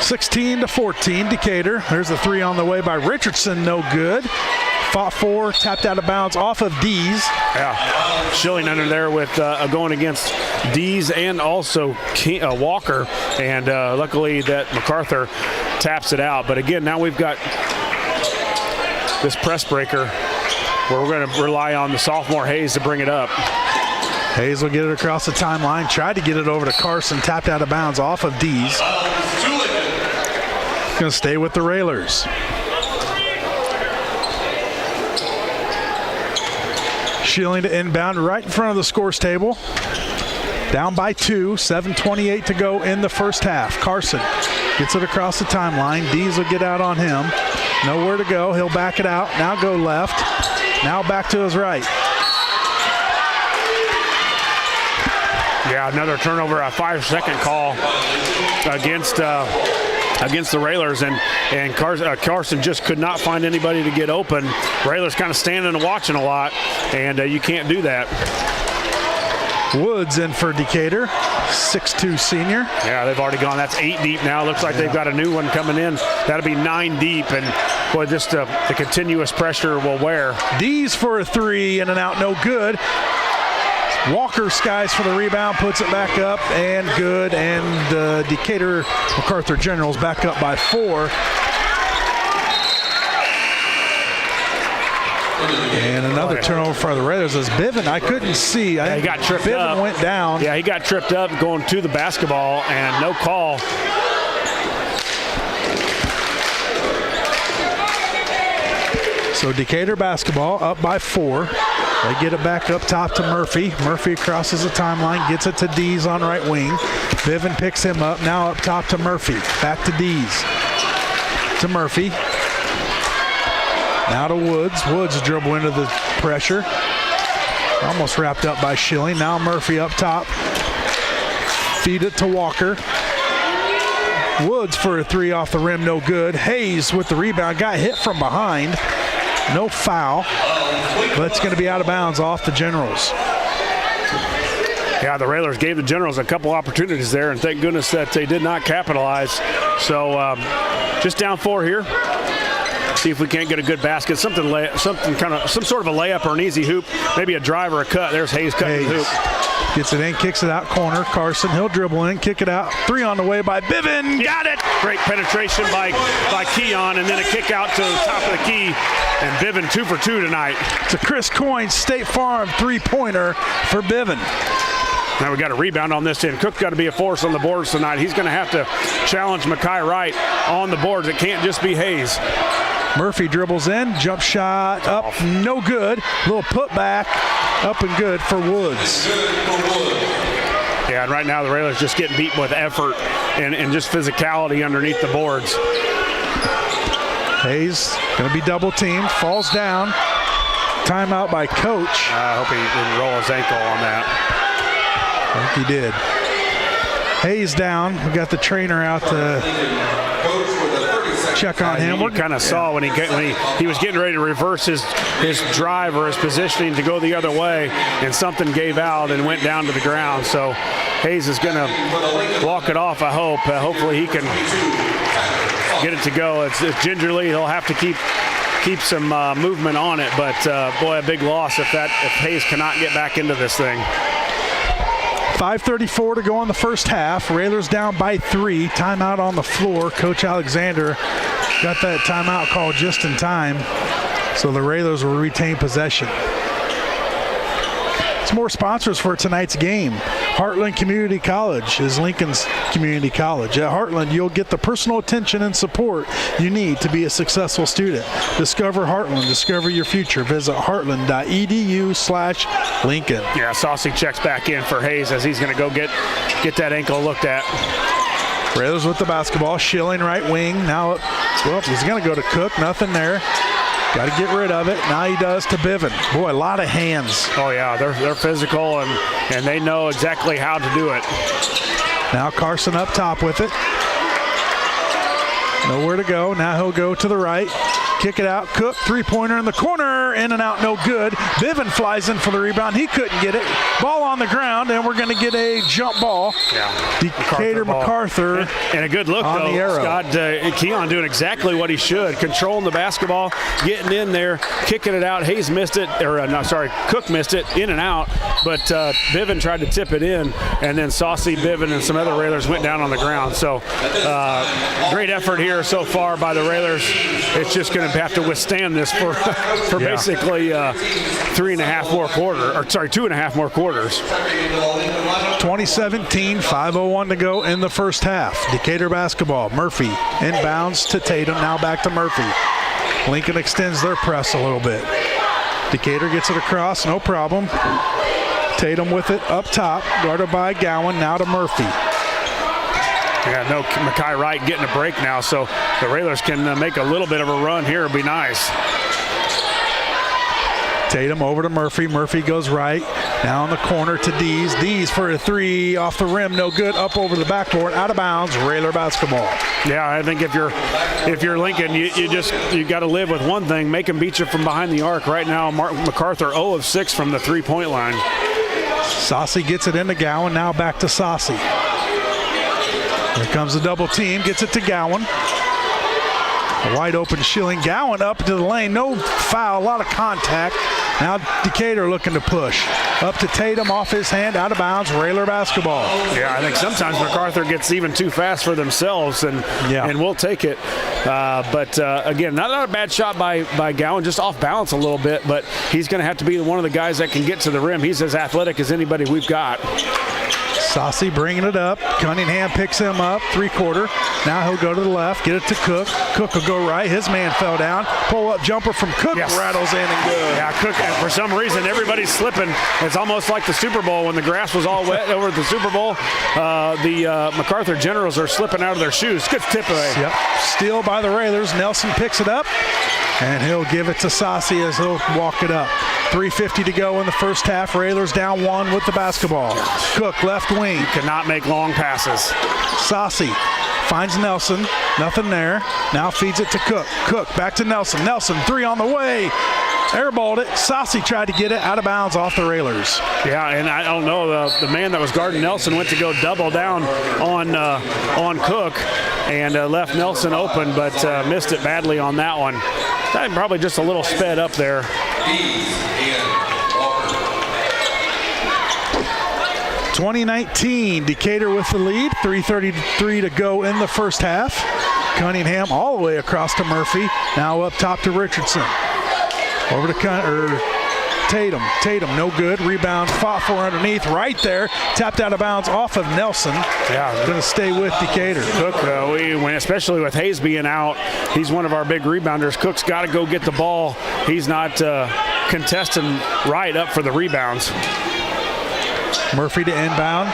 16-14 Decatur. There's a 3 on the way by Richardson, no good. Fought 4, tapped out of bounds off of Dees. Yeah, Schilling under there with going against Dees and also Walker, and luckily that Macarthur taps it out. But again, now we've got this press breaker where we're going to rely on the sophomore Hayes to bring it up. Hayes will get it across the timeline, tried to get it over to Carson, tapped out of bounds off of Dees. Going to stay with the Railers. Schilling to inbound right in front of the scores table. Down by 2, 7:28 to go in the first half. Carson gets it across the timeline. Dees will get out on him. Nowhere to go. He'll back it out. Now go left. Now back to his right. Yeah, another turnover, a 5-second call against against the Railers, and Carson just could not find anybody to get open. Railers kind of standing and watching a lot, and you can't do that. Woods in for Decatur, 6'2" senior. Yeah, they've already gone. That's 8 deep now. Looks like they've got a new one coming in. That'll be 9 deep, and boy, just the continuous pressure will wear. D's for a 3, in and out, no good. Walker skies for the rebound, puts it back up, and good. And Decatur Macarthur Generals back up by 4. And another turnover for the Raiders as Bivin. I couldn't see. He got tripped Bivin up. Went down. Yeah, he got tripped up going to the basketball, and no call. So Decatur basketball up by 4. They get it back up top to Murphy. Murphy crosses the timeline, gets it to Dees on right wing. Bivin picks him up. Now up top to Murphy. Back to Dees. To Murphy. Now to Woods. Woods dribble into the pressure. Almost wrapped up by Schilling. Now Murphy up top. Feed it to Walker. Woods for a 3 off the rim, no good. Hayes with the rebound. Got hit from behind. No foul, but it's going to be out of bounds off the Generals. Yeah, the Railers gave the Generals a couple opportunities there, and thank goodness that they did not capitalize. So just down 4 here. See if we can't get a good basket, some sort of a layup or an easy hoop, maybe a drive or a cut. There's Hayes cutting the hoop. Gets it in, kicks it out corner. Carson, he'll dribble in, kick it out. 3 on the way by Bivin. Got it. Great penetration by Keon, and then a kick out to the top of the key. And Bivin 2 for 2 tonight. It's a Chris Coyne State Farm 3-pointer for Bivin. Now we got a rebound on this end. Cook's got to be a force on the boards tonight. He's going to have to challenge Mackay Wright on the boards. It can't just be Hayes. Murphy dribbles in, jump shot up, no good. Little putback, up and good for Woods. Yeah, and right now the Railers just getting beaten with effort and just physicality underneath the boards. Hayes going to be double teamed, falls down. Timeout by Coach. I hope he didn't roll his ankle on that. I think he did. Hayes down. We got the trainer out to check on him. You kind of saw when he was getting ready to reverse his drive or his positioning to go the other way, and something gave out and went down to the ground. So Hayes is going to walk it off, I hope. Hopefully he can get it to go. It's gingerly. He'll have to keep some movement on it, but boy, a big loss if Hayes cannot get back into this thing. 5:34 to go in the first half. Railers down by 3. Timeout on the floor. Coach Alexander got that timeout call just in time, so the Railers will retain possession. Some more sponsors for tonight's game. Heartland Community College is Lincoln's community college. At Heartland, you'll get the personal attention and support you need to be a successful student. Discover Heartland. Discover your future. Visit heartland.edu/Lincoln. Yeah, Saucy checks back in for Hayes as he's going to go get that ankle looked at. Railers with the basketball. Schilling right wing. Now, well, he's going to go to Cook. Nothing there. Got to get rid of it. Now he does to Bivin. Boy, a lot of hands. Oh, yeah, they're physical, and they know exactly how to do it. Now Carson up top with it. Nowhere to go. Now he'll go to the right. Kick it out. Cook, 3-pointer in the corner. In and out, no good. Bivin flies in for the rebound. He couldn't get it. Ball on the ground, and we're going to get a jump ball. Yeah. Decatur Macarthur. And a good look, on though. The arrow. Scott Keon doing exactly what he should. Controlling the basketball, getting in there, kicking it out. Hayes missed it. Cook missed it. In and out. But Bivin tried to tip it in, and then Saucy, Bivin, and some other Railers went down on the ground. So great effort here so far by the Railers. It's just going to have to withstand this for basically 2.5 more quarters. 2017, 5:01 to go in the first half. Decatur basketball. Murphy inbounds to Tatum. Now back to Murphy. Lincoln extends their press a little bit. Decatur gets it across, no problem. Tatum with it up top, guarded by Gowan. Now to Murphy. Yeah, no, Mackay Wright getting a break now, so the Railers can make a little bit of a run here. It'll be nice. Tatum over to Murphy. Murphy goes right. Now in the corner to Dees. Dees for a three off the rim, no good. Up over the backboard, out of bounds. Railer basketball. Yeah, I think if you're Lincoln, you got to live with one thing: make them beat you from behind the arc. Right now, Macarthur 0 of 6 from the 3-point line. Saucy gets it into Gowan. Now back to Saucy. Here comes the double team. Gets it to Gowan. A wide open Schilling. Gowan up to the lane. No foul. A lot of contact. Now Decatur looking to push. Up to Tatum, off his hand, out of bounds. Railer basketball. Yeah, I think sometimes Macarthur gets even too fast for themselves, and we'll take it. But again, not a bad shot by Gowan, just off balance a little bit, but he's going to have to be one of the guys that can get to the rim. He's as athletic as anybody we've got. Saucy bringing it up. Cunningham picks him up, 3-quarter. Now he'll go to the left, get it to Cook. Cook will go right. His man fell down. Pull-up jumper from Cook, rattles in and good. Yeah, Cook, and for some reason, everybody's slipping. It's almost like the Super Bowl when the grass was all wet over the Super Bowl. The Macarthur Generals are slipping out of their shoes. Good tip away. Yep. Steal by the Railers. Nelson picks it up, and he'll give it to Saucy as he'll walk it up. 3:50 to go in the first half. Railers down 1 with the basketball. Cook, left wing. Cannot make long passes. Saucy finds Nelson. Nothing there. Now feeds it to Cook. Cook back to Nelson. Nelson, 3 on the way. Airballed it. Saucy tried to get it out of bounds off the Railers. Yeah, and I don't know, the man that was guarding Nelson went to go double down on Cook and left Nelson open, but missed it badly on that one. Probably just a little sped up there. 2019, Decatur with the lead. 3:33 to go in the first half. Cunningham all the way across to Murphy. Now up top to Richardson. Over to Tatum. Tatum, no good. Rebound, fought for underneath. Right there. Tapped out of bounds off of Nelson. Yeah. Going to stay with Decatur. Cook, especially with Hayes being out, he's one of our big rebounders. Cook's got to go get the ball. He's not contesting right up for the rebounds. Murphy to inbound.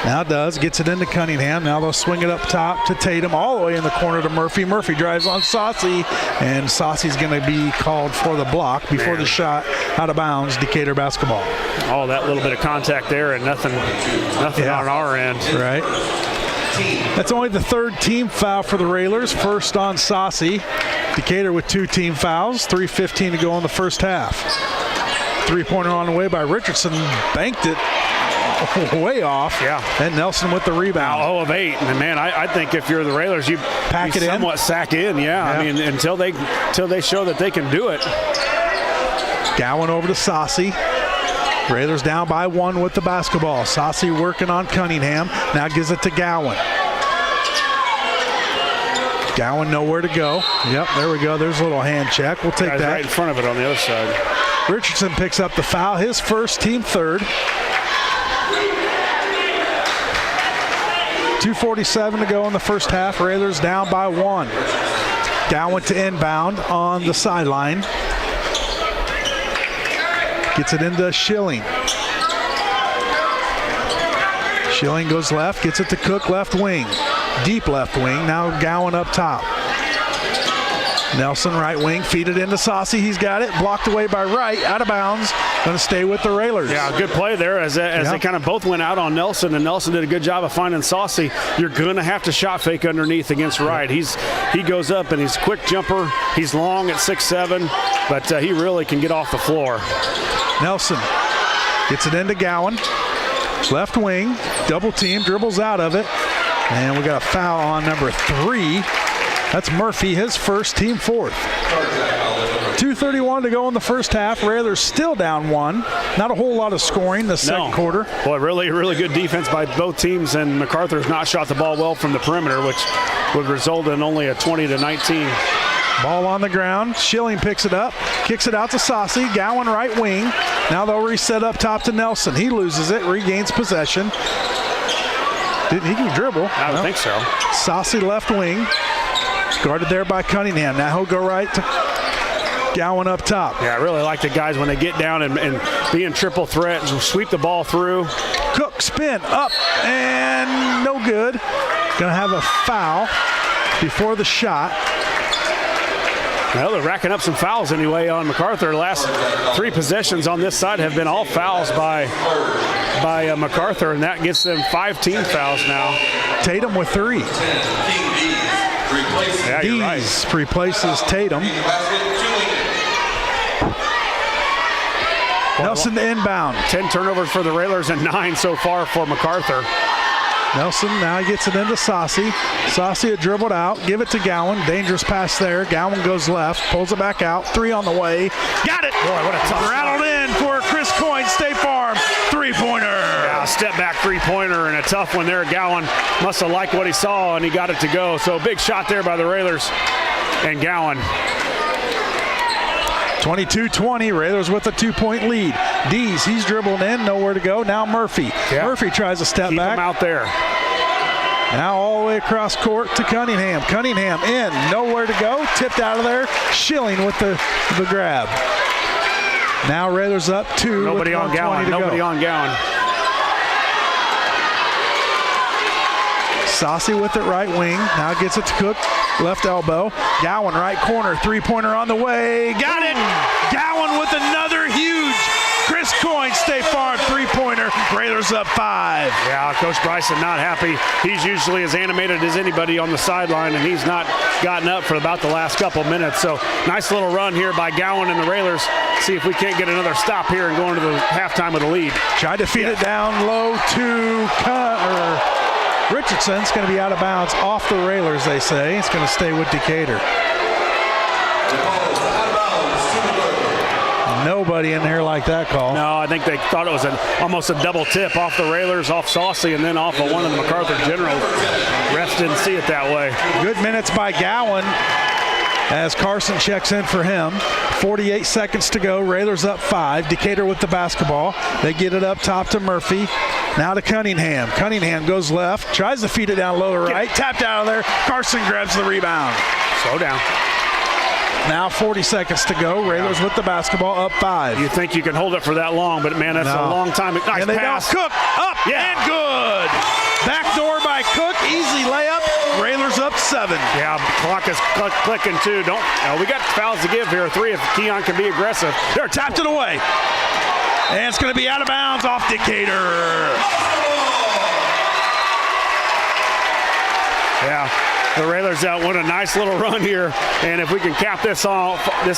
Now does. Gets it into Cunningham. Now they'll swing it up top to Tatum. All the way in the corner to Murphy. Murphy drives on Saucy. And Saucy's going to be called for the block before the shot. Out of bounds. Decatur basketball. Oh, that little bit of contact there and nothing on our end. Right. That's only the 3rd team foul for the Railers. First on Saucy. Decatur with 2 team fouls. 3:15 to go in the first half. 3-pointer on the way by Richardson. Banked it way off. Yeah. And Nelson with the rebound. 0 of 8. And man, I think if you're the Railers, you pack it somewhat in. Sack in. Yeah. I mean, until they show that they can do it. Gowan over to Saucy. Railers down by 1 with the basketball. Saucy working on Cunningham. Now gives it to Gowan. Gowan nowhere to go. Yep, there we go. There's a little hand check. We'll take that. Right in front of it on the other side. Richardson picks up the foul. His first, team 3rd. 2:47 to go in the first half. Railers down by 1. Gowan to inbound on the sideline. Gets it into Schilling. Schilling goes left, gets it to Cook, left wing. Deep left wing. Now Gowan up top. Nelson right wing, feed it into Saucy. He's got it. Blocked away by Wright. Out of bounds. Going to stay with the Railers. Yeah, good play there as they kind of both went out on Nelson, and Nelson did a good job of finding Saucy. You're going to have to shot fake underneath against Wright. He goes up, and he's a quick jumper. He's long at 6'7", but he really can get off the floor. Nelson gets it into Gowan. Left wing. Double team. Dribbles out of it. And we got a foul on number 3. That's Murphy, his first, team 4th. 2:31 to go in the first half. Railers still down 1. Not a whole lot of scoring the second quarter. Boy, really good defense by both teams, and Macarthur's not shot the ball well from the perimeter, which would result in only a 20-19. Ball on the ground. Schilling picks it up, kicks it out to Saucy. Gowan right wing. Now they'll reset up top to Nelson. He loses it, regains possession. He can dribble. I would think so. Saucy left wing. Guarded there by Cunningham. Now he'll go right to Gowan up top. Yeah, I really like the guys when they get down and be in triple threat and sweep the ball through. Cook spin up and no good. Going to have a foul before the shot. Well, they're racking up some fouls anyway on Macarthur. The last 3 possessions on this side have been all fouls by Macarthur, and that gets them 5 team fouls now. Tatum with 3. Yeah, you're right. Dees replaces Tatum. Nelson to inbound. 10 turnovers for the Railers and 9 so far for Macarthur. Nelson now gets it into Saucy. Saucy had dribbled out. Give it to Gowan. Dangerous pass there. Gowan goes left. Pulls it back out. 3 on the way. Got it. Boy, what a tough rattled in for Chris Coyne, State Farm. 3-pointer. Yeah, step back 3-pointer and a tough one there. Gowan must have liked what he saw and he got it to go. So big shot there by the Railers and Gowan. 22-20, Railers with a 2-point lead. Dees, he's dribbling in, nowhere to go. Now Murphy. Yeah. Murphy tries to step Keep back. him out there. Now all the way across court to Cunningham. Cunningham in, nowhere to go. Tipped out of there. Schilling with the grab. Now Railers up 2. Nobody on Gowan. Nobody on Gowan. Saucy with it right wing. Now gets it to Cook. Left elbow. Gowan right corner. 3-pointer on the way. Got it! Gowan with another huge Chris Coyne State Farm 3-pointer. Railers up 5. Yeah, Coach Bryson not happy. He's usually as animated as anybody on the sideline, and he's not gotten up for about the last couple minutes. So nice little run here by Gowan and the Railers. See if we can't get another stop here and go into the halftime with a lead. Tried to feed it down low to Richardson's going to be out of bounds off the Railers, they say. It's going to stay with Decatur. Nobody in here like that call. No, I think they thought it was almost a double tip off the Railers, off Saucy, and then off of one of the Macarthur Generals. Refs didn't see it that way. Good minutes by Gowan as Carson checks in for him. 48 seconds to go. Railers up 5. Decatur with the basketball. They get it up top to Murphy. Now to Cunningham. Cunningham goes left. Tries to feed it down low to right. Tapped out of there. Carson grabs the rebound. Slow down. Now 40 seconds to go. Railers with the basketball up 5. You think you can hold it for that long, but man, that's a long time. Nice and they pass. don't. Cook up and good. Backdoor by Cook. Easy layup. Railers up 7. Yeah, clock is clicking too. We got fouls to give here. 3 if Keon can be aggressive. They're tapped it away. And it's going to be out of bounds off Decatur. Yeah, the Railers out won a nice little run here, and if we can cap this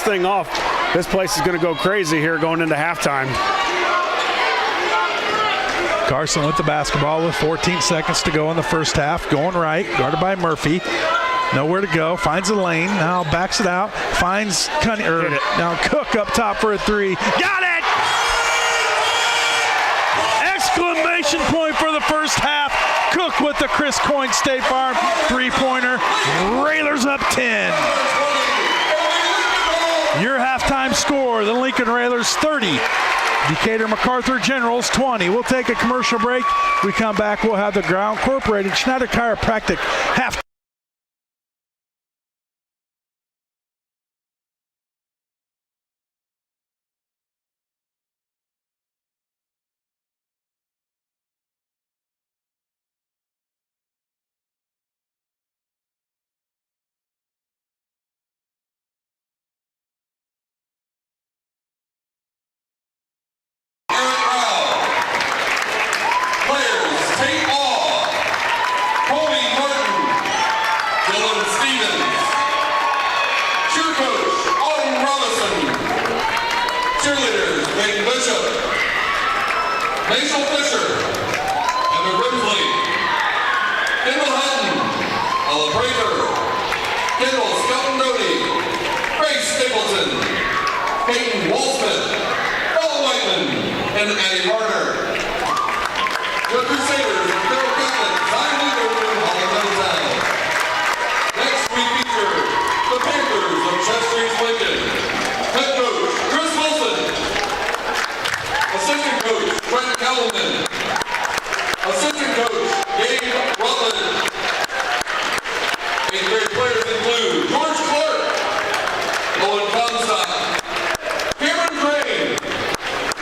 thing off, this place is going to go crazy here going into halftime. Carson with the basketball with 14 seconds to go in the first half. Going right, guarded by Murphy. Nowhere to go. Finds a lane. Now backs it out. Finds now Cook up top for a 3. Got it! Exclamation point for the first half. Cook with the Chris Coyne State Farm 3-pointer. Railers up 10. Your halftime score, the Lincoln Railers 30. Decatur Macarthur Generals 20. We'll take a commercial break. We come back, we'll have the Ground Incorporated Schneider Chiropractic half.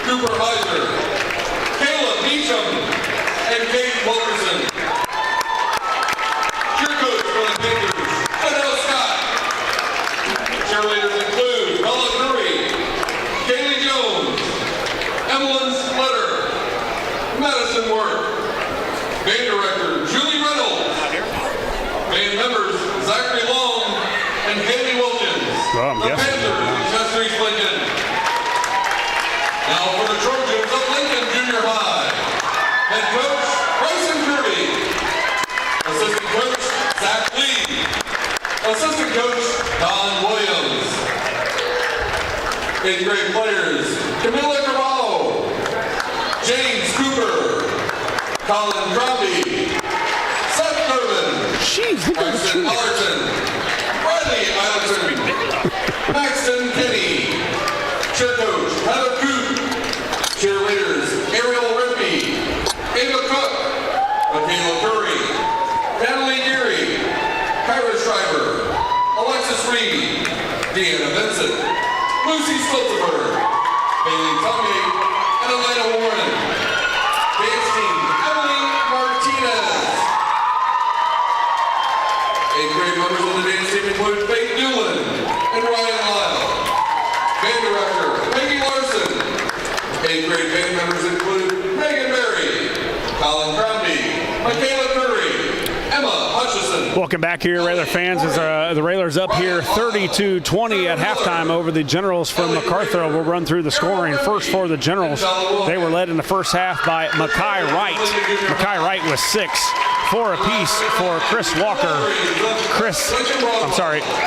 Supervisor, Caleb Beecham, and Kate Members Zachary Long and Haley Wilkins. Oh, I'm the guessing. Panthers of Chester East Lincoln. Now for the Trojans of Lincoln Junior High. Head coach Bryson Kirby. Assistant coach Zach Lee. Assistant coach Don Williams. 8th grade players Camila Carvalho, James Cooper, Colin Crombie, Seth Durbin, Bryson Allerton, Riley Eilerton, Maxton Kenny, cheer coach Heather Coop, cheerleaders Ariel Rippey, Ava Cook, Michaela Curry, Natalie Geary, Kyra Schreiber, Alexis Reed, Deanna Vincent, Lucy Stoltenberg, Bailey Tommy, and Elena Warren. Dance team, Emily Martinez. 8th grade members of the dance team include Faith Newland and Ryan Lyle. Band director, Peggy Larson. 8th grade band members include Megan Berry, Colin Crombie, Michaela Curry, Emma Hutchison. Welcome back here, Railer fans, as the Railers up here 32-20 at halftime over the Generals from Macarthur. We'll run through the scoring. First for the Generals, they were led in the first half by Mackay Wright. Mackay Wright was 6. 4 apiece for Chris Walker,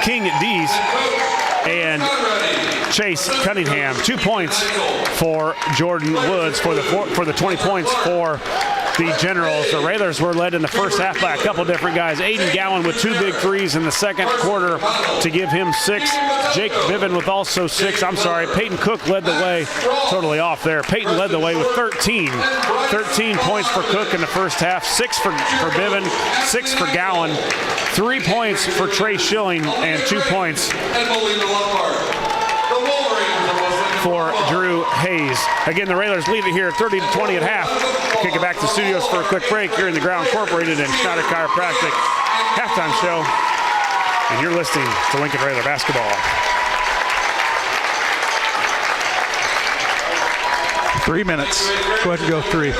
King Dees, and Chase Cunningham. 2 points for Jordan Woods for the 20 points for the Generals. The Railers were led in the first half by a couple different guys. Aiden Gowan with 2 big threes in the second quarter to give him 6. Jake Biven with also 6. Peyton Cook led the way. Totally off there. Peyton led the way with 13. 13 points for Cook in the first half. 6 for Biven, 6 for Gowan, 3 points for Trey Schilling, and 2 points for Drew Hayes. Again, the Railers lead it here 30-20 at half. We'll kick it back to the studios for a quick break. You're in the Ground Incorporated and Schneider Chiropractic halftime show. And you're listening to Lincoln Railer basketball. 3 minutes. Go ahead and go 3.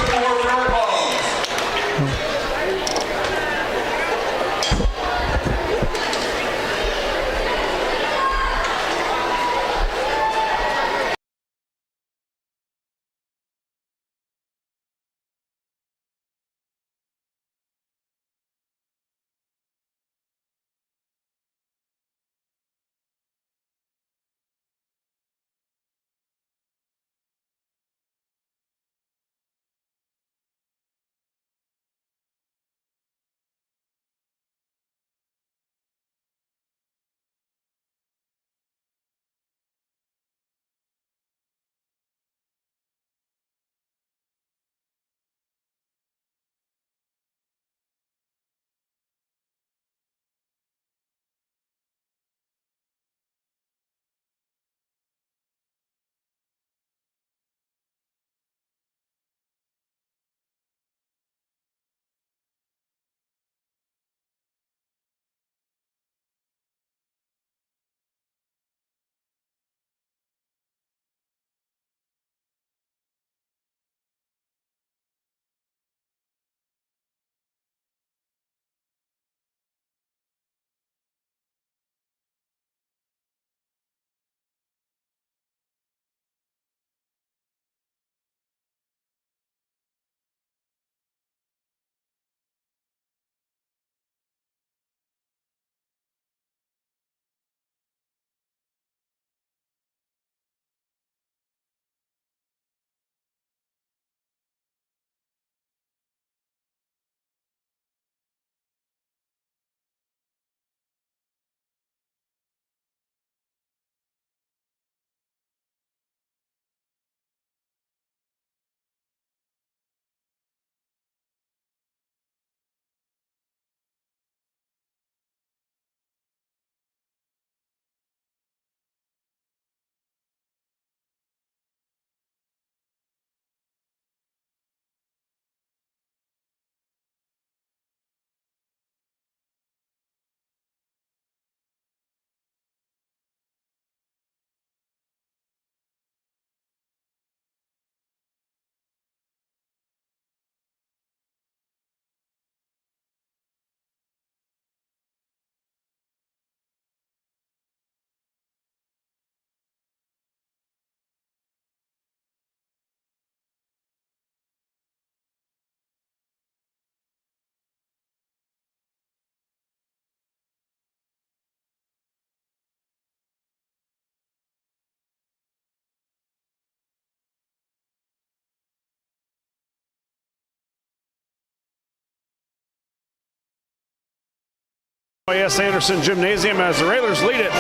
LCHS Anderson Gymnasium as the Railers lead it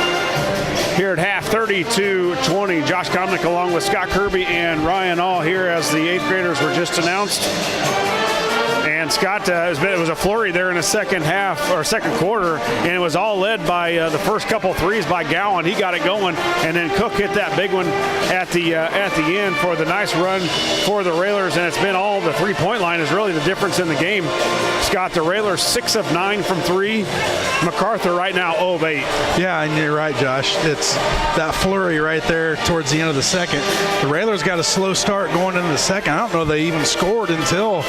here at half 32-20. Josh Komnick along with Scott Kirby and Ryan All here as the 8th graders were just announced. And Scott, it was a flurry there in the second half or second quarter, and it was all led by the first couple threes by Gowan. He got it going, and then Cook hit that big one at the end for the nice run for the Railers. And it's been all the three-point line is really the difference in the game. Scott, the Railers 6 of 9 from 3. Macarthur right now 0 of 8. Yeah, and you're right, Josh. It's that flurry right there towards the end of the second. The Railers got a slow start going into the second. I don't know they even scored until,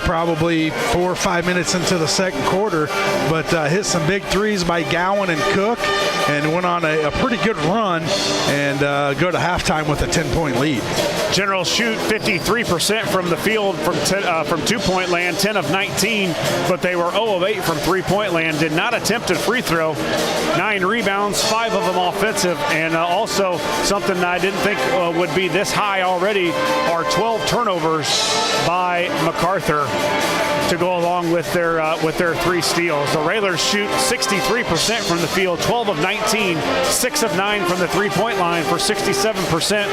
probably 4 or 5 minutes into the second quarter, but hit some big threes by Gowan and Cook and went on a pretty good run and go to halftime with a 10-point lead. Generals shoot 53% from the field from two-point land, 10 of 19, but they were 0 of 8 from three-point land. Did not attempt a free throw. 9 rebounds, 5 of them offensive, and also something I didn't think would be this high already are 12 turnovers by Macarthur to go along with their 3 steals. The Railers shoot 63% from the field, 12 of 19, 6 of 9 from the three-point line for 67%.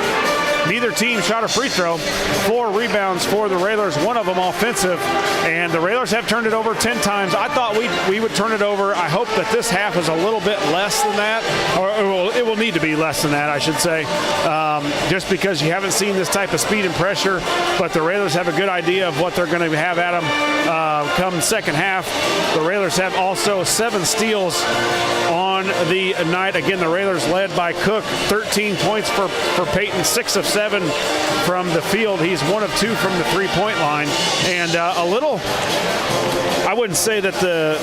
Neither team shot a free throw. 4 rebounds for the Railers, 1 of them offensive, and the Railers have turned it over 10 times. I thought we would turn it over. I hope that this half is a little bit less than that, or it will need to be less than that, I should say, just because you haven't seen this type of speed and pressure, but the Railers have a good idea of what they're going to have at them come second half. The Railers have also 7 steals on the night. Again, the Railers led by Cook, 13 points for Peyton, 6 of 7 from the field. He's 1 of 2 from the three-point line. And I wouldn't say that the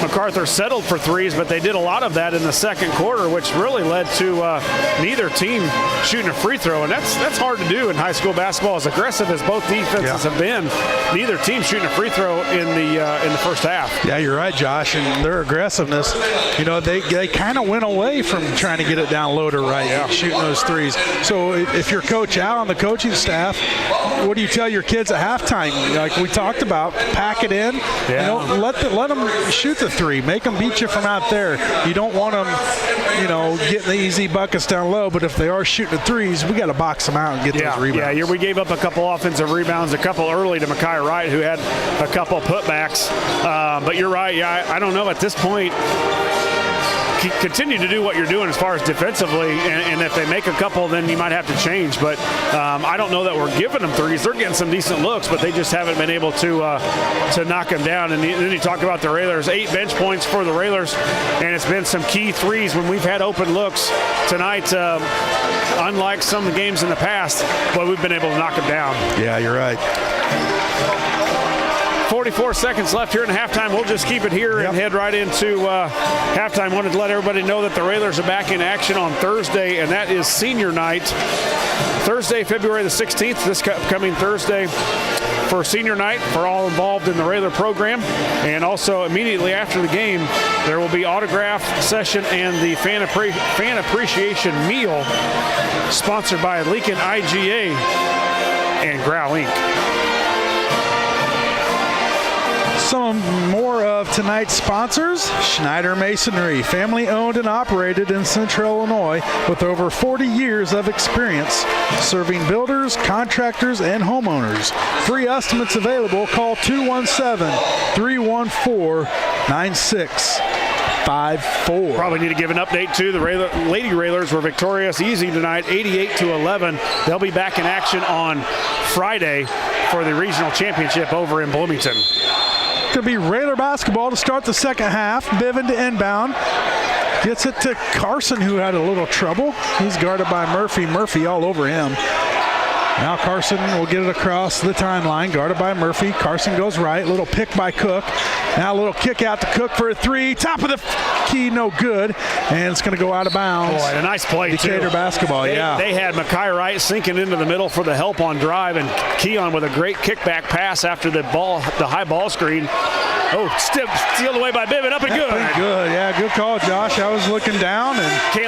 Macarthur settled for threes, but they did a lot of that in the second quarter, which really led to neither team shooting a free throw. And that's hard to do in high school basketball. As aggressive as both defenses have been, neither team shooting a free throw in the first half. Yeah, you're right, Josh. And their aggressiveness, they kind of went away from trying to get it down low to right, shooting those threes. So if you're Coach Al on the coaching staff, what do you tell your kids at halftime? Like we talked about, pack it in. Let them shoot the three. Make them beat you from out there. You don't want them, getting the easy buckets down low. But if they are shooting the threes, we got to box them out and get those rebounds. Yeah, we gave up a couple offensive rebounds, a couple early to Mekhi Wright, who had a couple putbacks. But you're right. Yeah, I don't know at this point. Continue to do what you're doing as far as defensively, and if they make a couple, then you might have to change. But I don't know that we're giving them threes. They're getting some decent looks, but they just haven't been able to knock them down. And then you talk about the Railers, 8 bench points for the Railers, and it's been some key threes when we've had open looks tonight. Unlike some of the games in the past, but we've been able to knock them down. Yeah, you're right. 44 seconds left here in halftime. We'll just keep it here and head right into halftime. Wanted to let everybody know that the Railers are back in action on Thursday, and that is senior night. Thursday, February the 16th, this coming Thursday for senior night for all involved in the Railer program. And also immediately after the game, there will be autograph session and the fan appreciation meal sponsored by Lincoln IGA and Grau Inc. Some more of tonight's sponsors. Schneider Masonry, family owned and operated in Central Illinois with over 40 years of experience serving builders, contractors, and homeowners. Free estimates available. Call 217-314-9654. Probably need to give an update too. The Lady Railers were victorious easy tonight, 88-11. They'll be back in action on Friday for the regional championship over in Bloomington. Going to be Railer basketball to start the second half. Bivin to inbound. Gets it to Carson, who had a little trouble. He's guarded by Murphy. Murphy all over him. Now Carson will get it across the timeline, guarded by Murphy. Carson goes right, little pick by Cook. Now a little kick out to Cook for a 3. Top of the key, no good. And it's going to go out of bounds. Boy, a nice play, Decatur basketball, They had Mekhi Wright sinking into the middle for the help on drive, and Keon with a great kickback pass after the high ball screen. Oh, stealed away by Bivin, up and good. Good, yeah, good call, Josh. I was looking down and you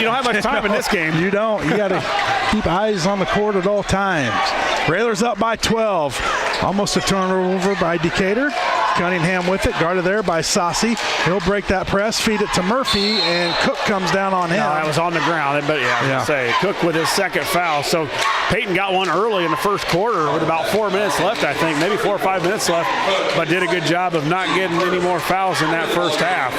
don't have much time in this game. You don't. You got to keep eyes on the court at all times. Railers up by 12. Almost a turnover by Decatur. Cunningham with it, guarded there by Saucy. He'll break that press, feed it to Murphy, and Cook comes down on him. No, that was on the ground, but I was going to say, Cook with his second foul. So Peyton got one early in the first quarter with about 4 minutes left, I think, maybe 4 or 5 minutes left, but did a good job of not getting any more fouls in that first half.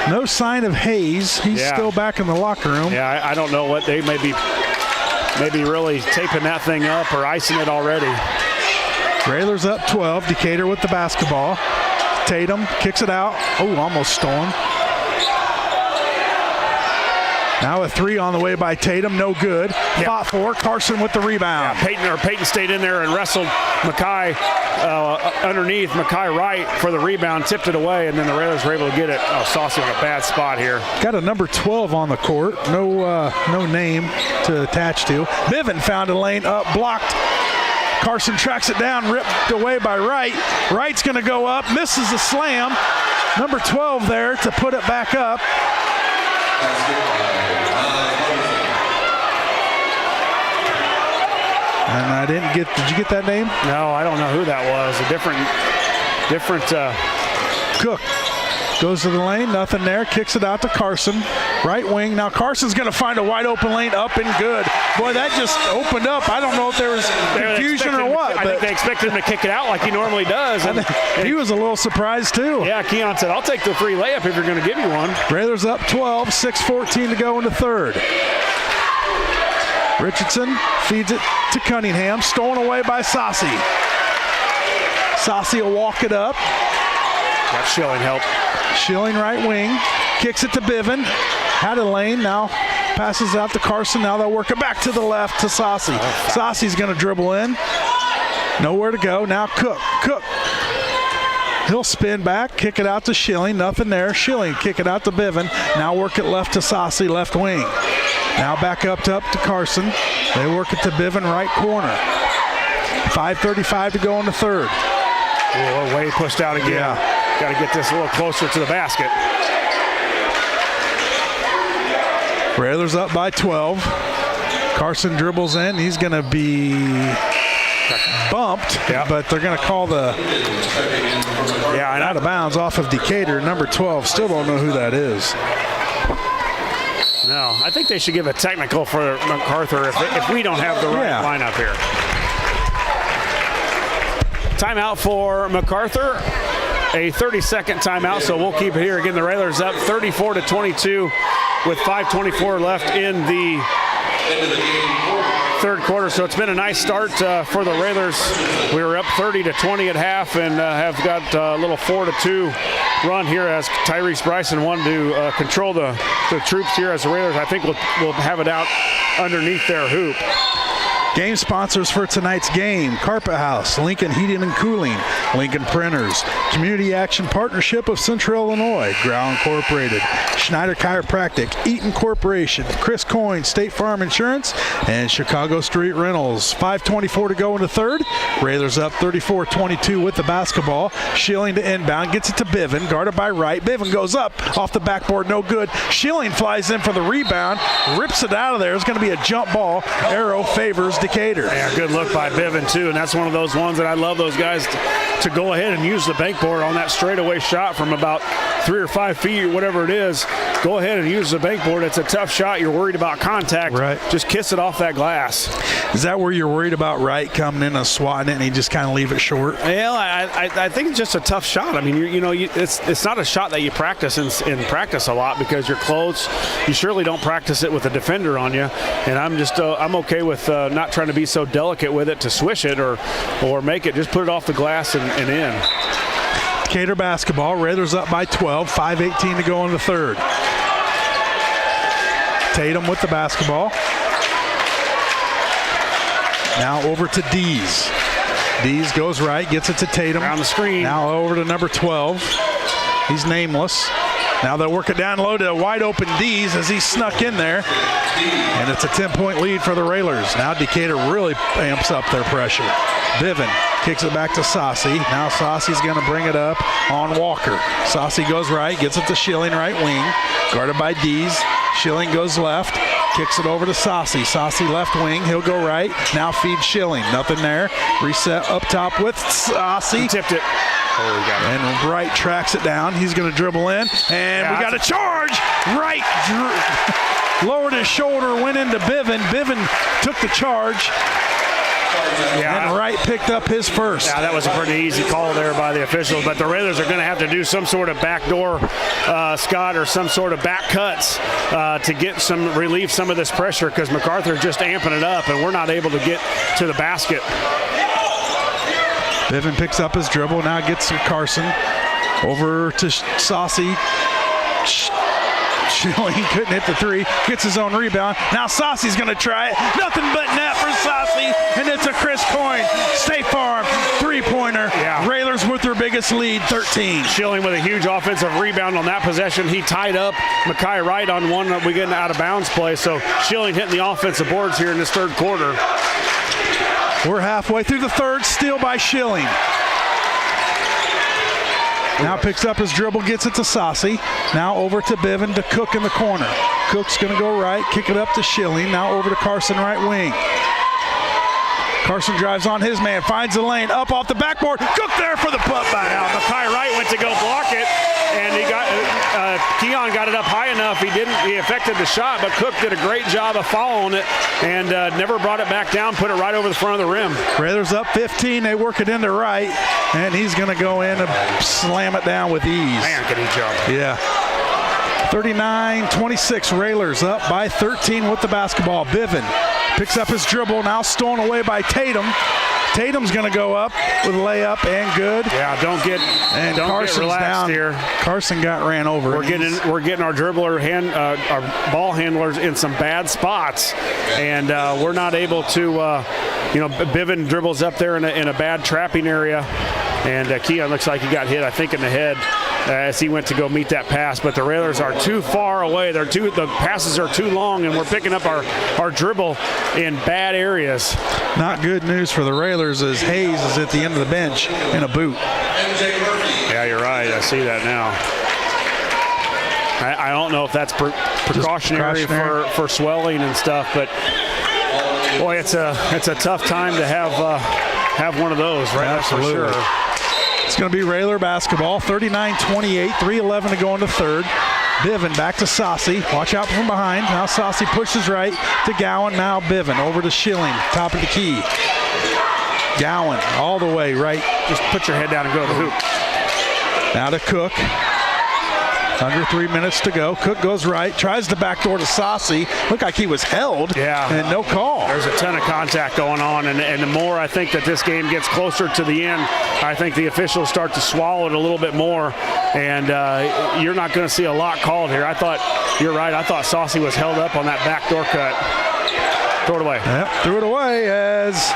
No sign of Hayes. He's still back in the locker room. Yeah, I don't know what they may be really taping that thing up or icing it already. Raylers up 12. Decatur with the basketball. Tatum kicks it out. Oh, almost stolen. Now a three on the way by Tatum, no good. Fought for. Carson with the rebound. Yeah, Peyton stayed in there and wrestled Mackay underneath Mackay Wright for the rebound, tipped it away, and then the Railers were able to get it. Oh, Saucy in a bad spot here. Got a number 12 on the court. No name to attach to. Biven found a lane up, blocked. Carson tracks it down, ripped away by Wright. Wright's going to go up, misses the slam. Number 12 there to put it back up. And I did you get that name? No, I don't know who that was. A different Cook goes to the lane, nothing there, kicks it out to Carson. Right wing, now Carson's going to find a wide open lane, up and good. Boy, that just opened up. I don't know if there was confusion or what. I think they expected him to kick it out like he normally does. And he was a little surprised too. Yeah, Keon said, I'll take the free layup if you're going to give me one. Railers up 12, 6:14 to go in the third. Richardson feeds it to Cunningham, stolen away by Saucy. Saucy will walk it up. Got Schilling help. Schilling right wing, kicks it to Biven. Had a lane, now passes out to Carson. Now they'll work it back to the left to Saucy. Saucy's going to dribble in. Nowhere to go. Now Cook. He'll spin back, kick it out to Schilling. Nothing there. Schilling kick it out to Biven. Now work it left to Saucy, left wing. Now back up to Carson. They work it to Biven, right corner. 5:35 to go in the third. Oh, way pushed out again. Yeah. Got to get this a little closer to the basket. Railers up by 12. Carson dribbles in. He's going to be bumped, but they're going to call the out of bounds off of Decatur. Number 12, still don't know who that is. No, I think they should give a technical for Macarthur if we don't have the right lineup here. Timeout for Macarthur. A 30-second timeout, so we'll keep it here. Again, the Railers up 34-22 with 5:24 left in the third quarter. So it's been a nice start for the Railers. We were up 30-20 at half and have got a little 4-2 run here as Tyrese Bryson wanted to control the troops here as the Railers, I think, will have it out underneath their hoop. Game sponsors for tonight's game: Carpet House, Lincoln Heating and Cooling, Lincoln Printers, Community Action Partnership of Central Illinois, Grau Incorporated, Schneider Chiropractic, Eaton Corporation, Chris Coyne, State Farm Insurance, and Chicago Street Rentals. 5:24 to go in the third. Railers up 34-22 with the basketball. Schilling to inbound, gets it to Biven, guarded by Wright. Biven goes up off the backboard, no good. Schilling flies in for the rebound, rips it out of there. It's going to be a jump ball. Arrow favors Decatur. Yeah, good look by Biven too, and that's one of those ones that I love those guys to go ahead and use the bankboard on that straightaway shot from about 3 or 5 feet or whatever it is. Go ahead and use the bankboard. It's a tough shot. You're worried about contact. Right. Just kiss it off that glass. Is that where you're worried about Wright coming in and swatting it and he just kind of leave it short? Well, I think it's just a tough shot. I mean, it's not a shot that you practice in practice a lot because you're close. You surely don't practice it with a defender on you. And I'm okay with not trying to be so delicate with it to swish it or make it. Just put it off the glass and in. Decatur basketball. Raiders up by 12. 5:18 to go in the third. Tatum with the basketball. Now over to Dees. Dees goes right, gets it to Tatum. On the screen. Now over to number 12. He's nameless. Now they'll work it down low to a wide open Dees as he snuck in there. And it's a 10-point lead for the Railers. Now Decatur really amps up their pressure. Biven kicks it back to Saucy. Now Saucy's going to bring it up on Walker. Saucy goes right, gets it to Schilling, right wing. Guarded by Dees. Schilling goes left. Kicks it over to Saucy. Saucy left wing. He'll go right. Now feed Schilling. Nothing there. Reset up top with Saucy. He tipped it. Oh, he got it. And Wright tracks it down. He's going to dribble in. And we got a charge. Wright lowered his shoulder, went into Bivin. Bivin took the charge. Yeah. And Wright picked up his first. Yeah, that was a pretty easy call there by the officials, but the Railers are going to have to do some sort of backdoor, Scott, or some sort of back cuts to get relieve some of this pressure, because Macarthur just amping it up, and we're not able to get to the basket. Bivin picks up his dribble, now gets to Carson. Over to Saucy. Schilling couldn't hit the three, gets his own rebound. Now Saucy's going to try it. Nothing but net for Saucy, and it's a Chris Coyne State Farm three-pointer. Yeah. Railers with their biggest lead, 13. Schilling with a huge offensive rebound on that possession. He tied up Makai Wright on one we get an out-of-bounds play, so Schilling hitting the offensive boards here in this third quarter. We're halfway through the third, steal by Schilling. Now picks up his dribble, gets it to Saucy. Now over to Bivin to Cook in the corner. Cook's going to go right, kick it up to Schilling. Now over to Carson, right wing. Carson drives on his man, finds the lane, up off the backboard. Cook there for the putback. Now Makai Wright went to go block it, and he got Keon got it up high enough. He affected the shot, but Cook did a great job of following it and never brought it back down, put it right over the front of the rim. Raiders up 15. They work it into Wright, and he's going to go in and slam it down with ease. Man, can he jump? Yeah. 39-26. Railers up by 13 with the basketball. Bivin picks up his dribble, now stolen away by Tatum. Tatum's going to go up with a layup and good. Yeah, don't get relaxed down here. Carson got ran over. We're getting our dribbler our ball handlers in some bad spots, and we're not able to. Bivin dribbles up there in a bad trapping area, and Keon looks like he got hit, I think, in the head as he went to go meet that pass. But the Railers are too far away. The passes are too long, and we're picking up our dribble in bad areas. Not good news for the Railers as Hayes is at the end of the bench in a boot. Yeah, you're right. I see that now. I don't know if that's precautionary for swelling and stuff, but boy, it's a tough time to have one of those, right? Absolutely. For sure. It's going to be Railer basketball, 39-28, 3:11 to go into third. Bivin back to Saucy. Watch out from behind. Now Saucy pushes right to Gowan. Now Bivin over to Schilling, top of the key. Gowan all the way right. Just put your head down and go to the hoop. Now to Cook. Under 3 minutes to go. Cook goes right, tries the backdoor to Saucy. Looked like he was held. Yeah. And no call. There's a ton of contact going on, and the more I think that this game gets closer to the end, I think the officials start to swallow it a little bit more, and you're not going to see a lot called here. You're right. I thought Saucy was held up on that backdoor cut. Throw it away. Yep, threw it away as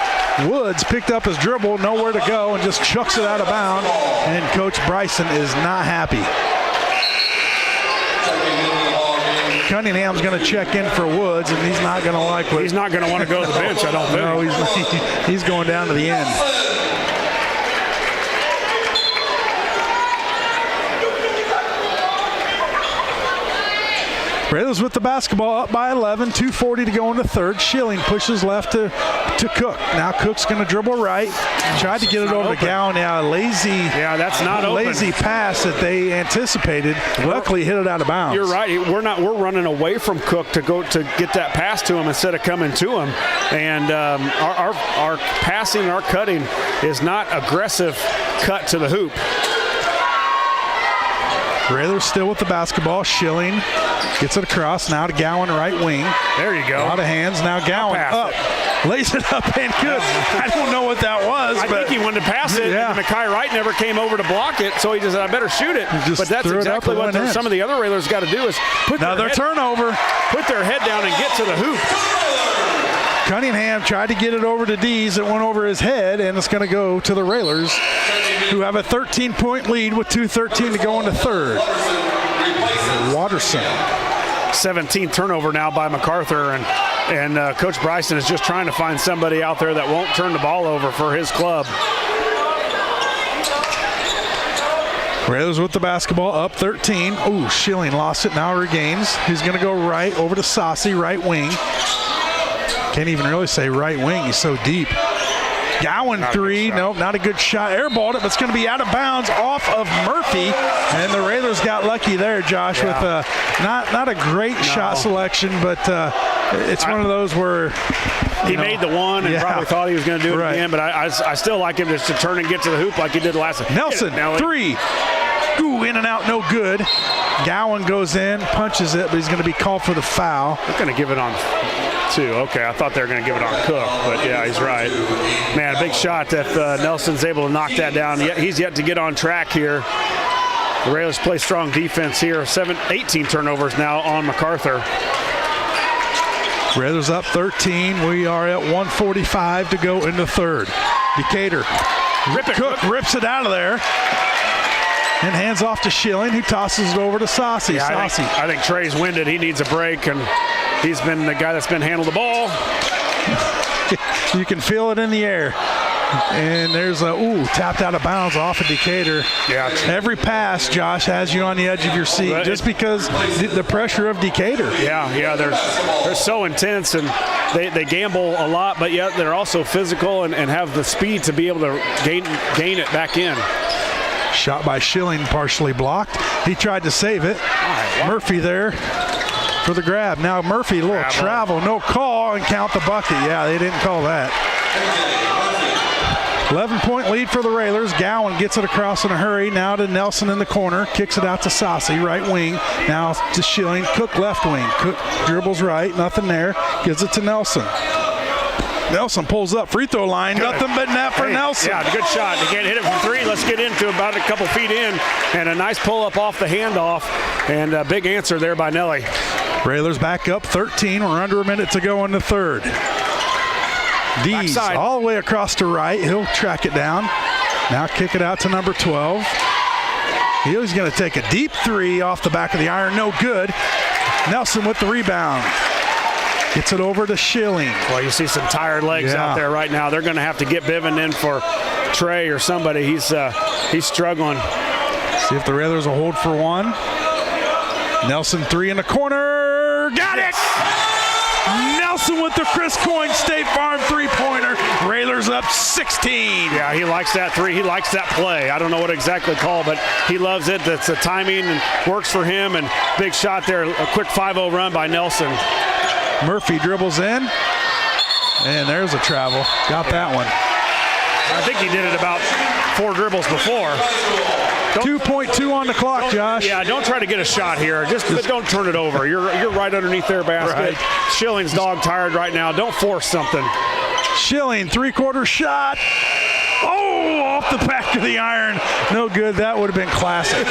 Woods picked up his dribble, nowhere to go, and just chucks it out of bounds, and Coach Bryson is not happy. Cunningham's going to check in for Woods, and he's not going to like what. He's not going to want to go to the bench, I don't think. No, he's going down to the end. Raiders with the basketball up by 11, 2:40 to go in the third. Schilling pushes left to Cook. Now Cook's going to dribble right. Tried to get it over to Gowan. Now lazy. Yeah, that's not open. Lazy pass that they anticipated. Luckily hit it out of bounds. You're right. We're running away from Cook to go to get that pass to him instead of coming to him. And our passing, our cutting is not aggressive cut to the hoop. Raiders still with the basketball. Schilling gets it across. Now to Gowan, right wing. There you go. A lot of hands. Now Gowan up. Lays it up and good. I don't know what that was. I think he wanted to pass it, and Makai Wright never came over to block it, so he just said, I better shoot it. But that's exactly what some of the other Railers got to do is put their head down and get to the hoop. Cunningham tried to get it over to Dees. It went over his head, and it's going to go to the Railers, who have a 13-point lead with 2:13 to go into third. Watterson. 17th turnover now by Macarthur, and Coach Bryson is just trying to find somebody out there that won't turn the ball over for his club. Railers with the basketball, up 13. Ooh, Schilling lost it, now regains. He's going to go right over to Saucy, right wing. Can't even really say right wing, he's so deep. Gowan three, nope, not a good shot. Airballed it, but it's going to be out of bounds off of Murphy. And the Railers got lucky there, Josh, with not a great shot selection, but it's one of those where he made the one and probably thought he was going to do it again, but I still like him just to turn and get to the hoop like he did last time. Nelson, three. Ooh, in and out, no good. Gowan goes in, punches it, but he's going to be called for the foul. They're going to give it on two. Okay, I thought they were going to give it on Cook, but yeah, he's right. Man, a big shot if Nelson's able to knock that down. He's yet to get on track here. The Railers play strong defense here. 18 turnovers now on Macarthur. Railers up 13. We are at 1:45 to go in the third. Decatur. Cook rips it out of there and hands off to Schilling, who tosses it over to Saucy. Yeah, I think Trey's winded. He needs a break, and he's been the guy that's been handling the ball. You can feel it in the air. And there's tapped out of bounds off of Decatur. Yeah. Every pass, Josh, has you on the edge of your seat just because the pressure of Decatur. Yeah, they're so intense, and they gamble a lot, but yet they're also physical and have the speed to be able to gain it back in. Shot by Schilling, partially blocked. He tried to save it. Murphy there for the grab. Now Murphy, a little travel, no call, and count the bucket. Yeah, they didn't call that. 11-point lead for the Railers. Gowan gets it across in a hurry. Now to Nelson in the corner. Kicks it out to Saucy, right wing. Now to Schilling. Cook left wing. Cook dribbles right. Nothing there. Gives it to Nelson. Nelson pulls up. Free throw line. Good. Nothing but net for Nelson. Yeah, good shot. They can't hit it from three. Let's get into about a couple feet in. And a nice pull up off the handoff. And a big answer there by Nelly. Railers back up 13. We're under a minute to go in the third. Dees all the way across to right. He'll track it down. Now kick it out to number 12. He's going to take a deep three off the back of the iron. No good. Nelson with the rebound. Gets it over to Schilling. Well, you see some tired legs out there right now. They're going to have to get Bivens in for Trey or somebody. He's struggling. See if the Railers will hold for one. Nelson three in the corner. Got it! Nelson with the Chris Coyne State Farm three-pointer. Railers up 16. Yeah, he likes that three. He likes that play. I don't know what exactly called, but he loves it. That's the timing and works for him. And big shot there. A quick 5-0 run by Nelson. Murphy dribbles in. And there's a travel. Got that one. I think he did it about 4 dribbles before. 2.2 on the clock, Josh. Yeah, don't try to get a shot here. Just don't turn it over. You're right underneath their basket. Right. Schilling's dog tired right now. Don't force something. Schilling, three-quarter shot. Oh, off the back of the iron. No good. That would have been classic.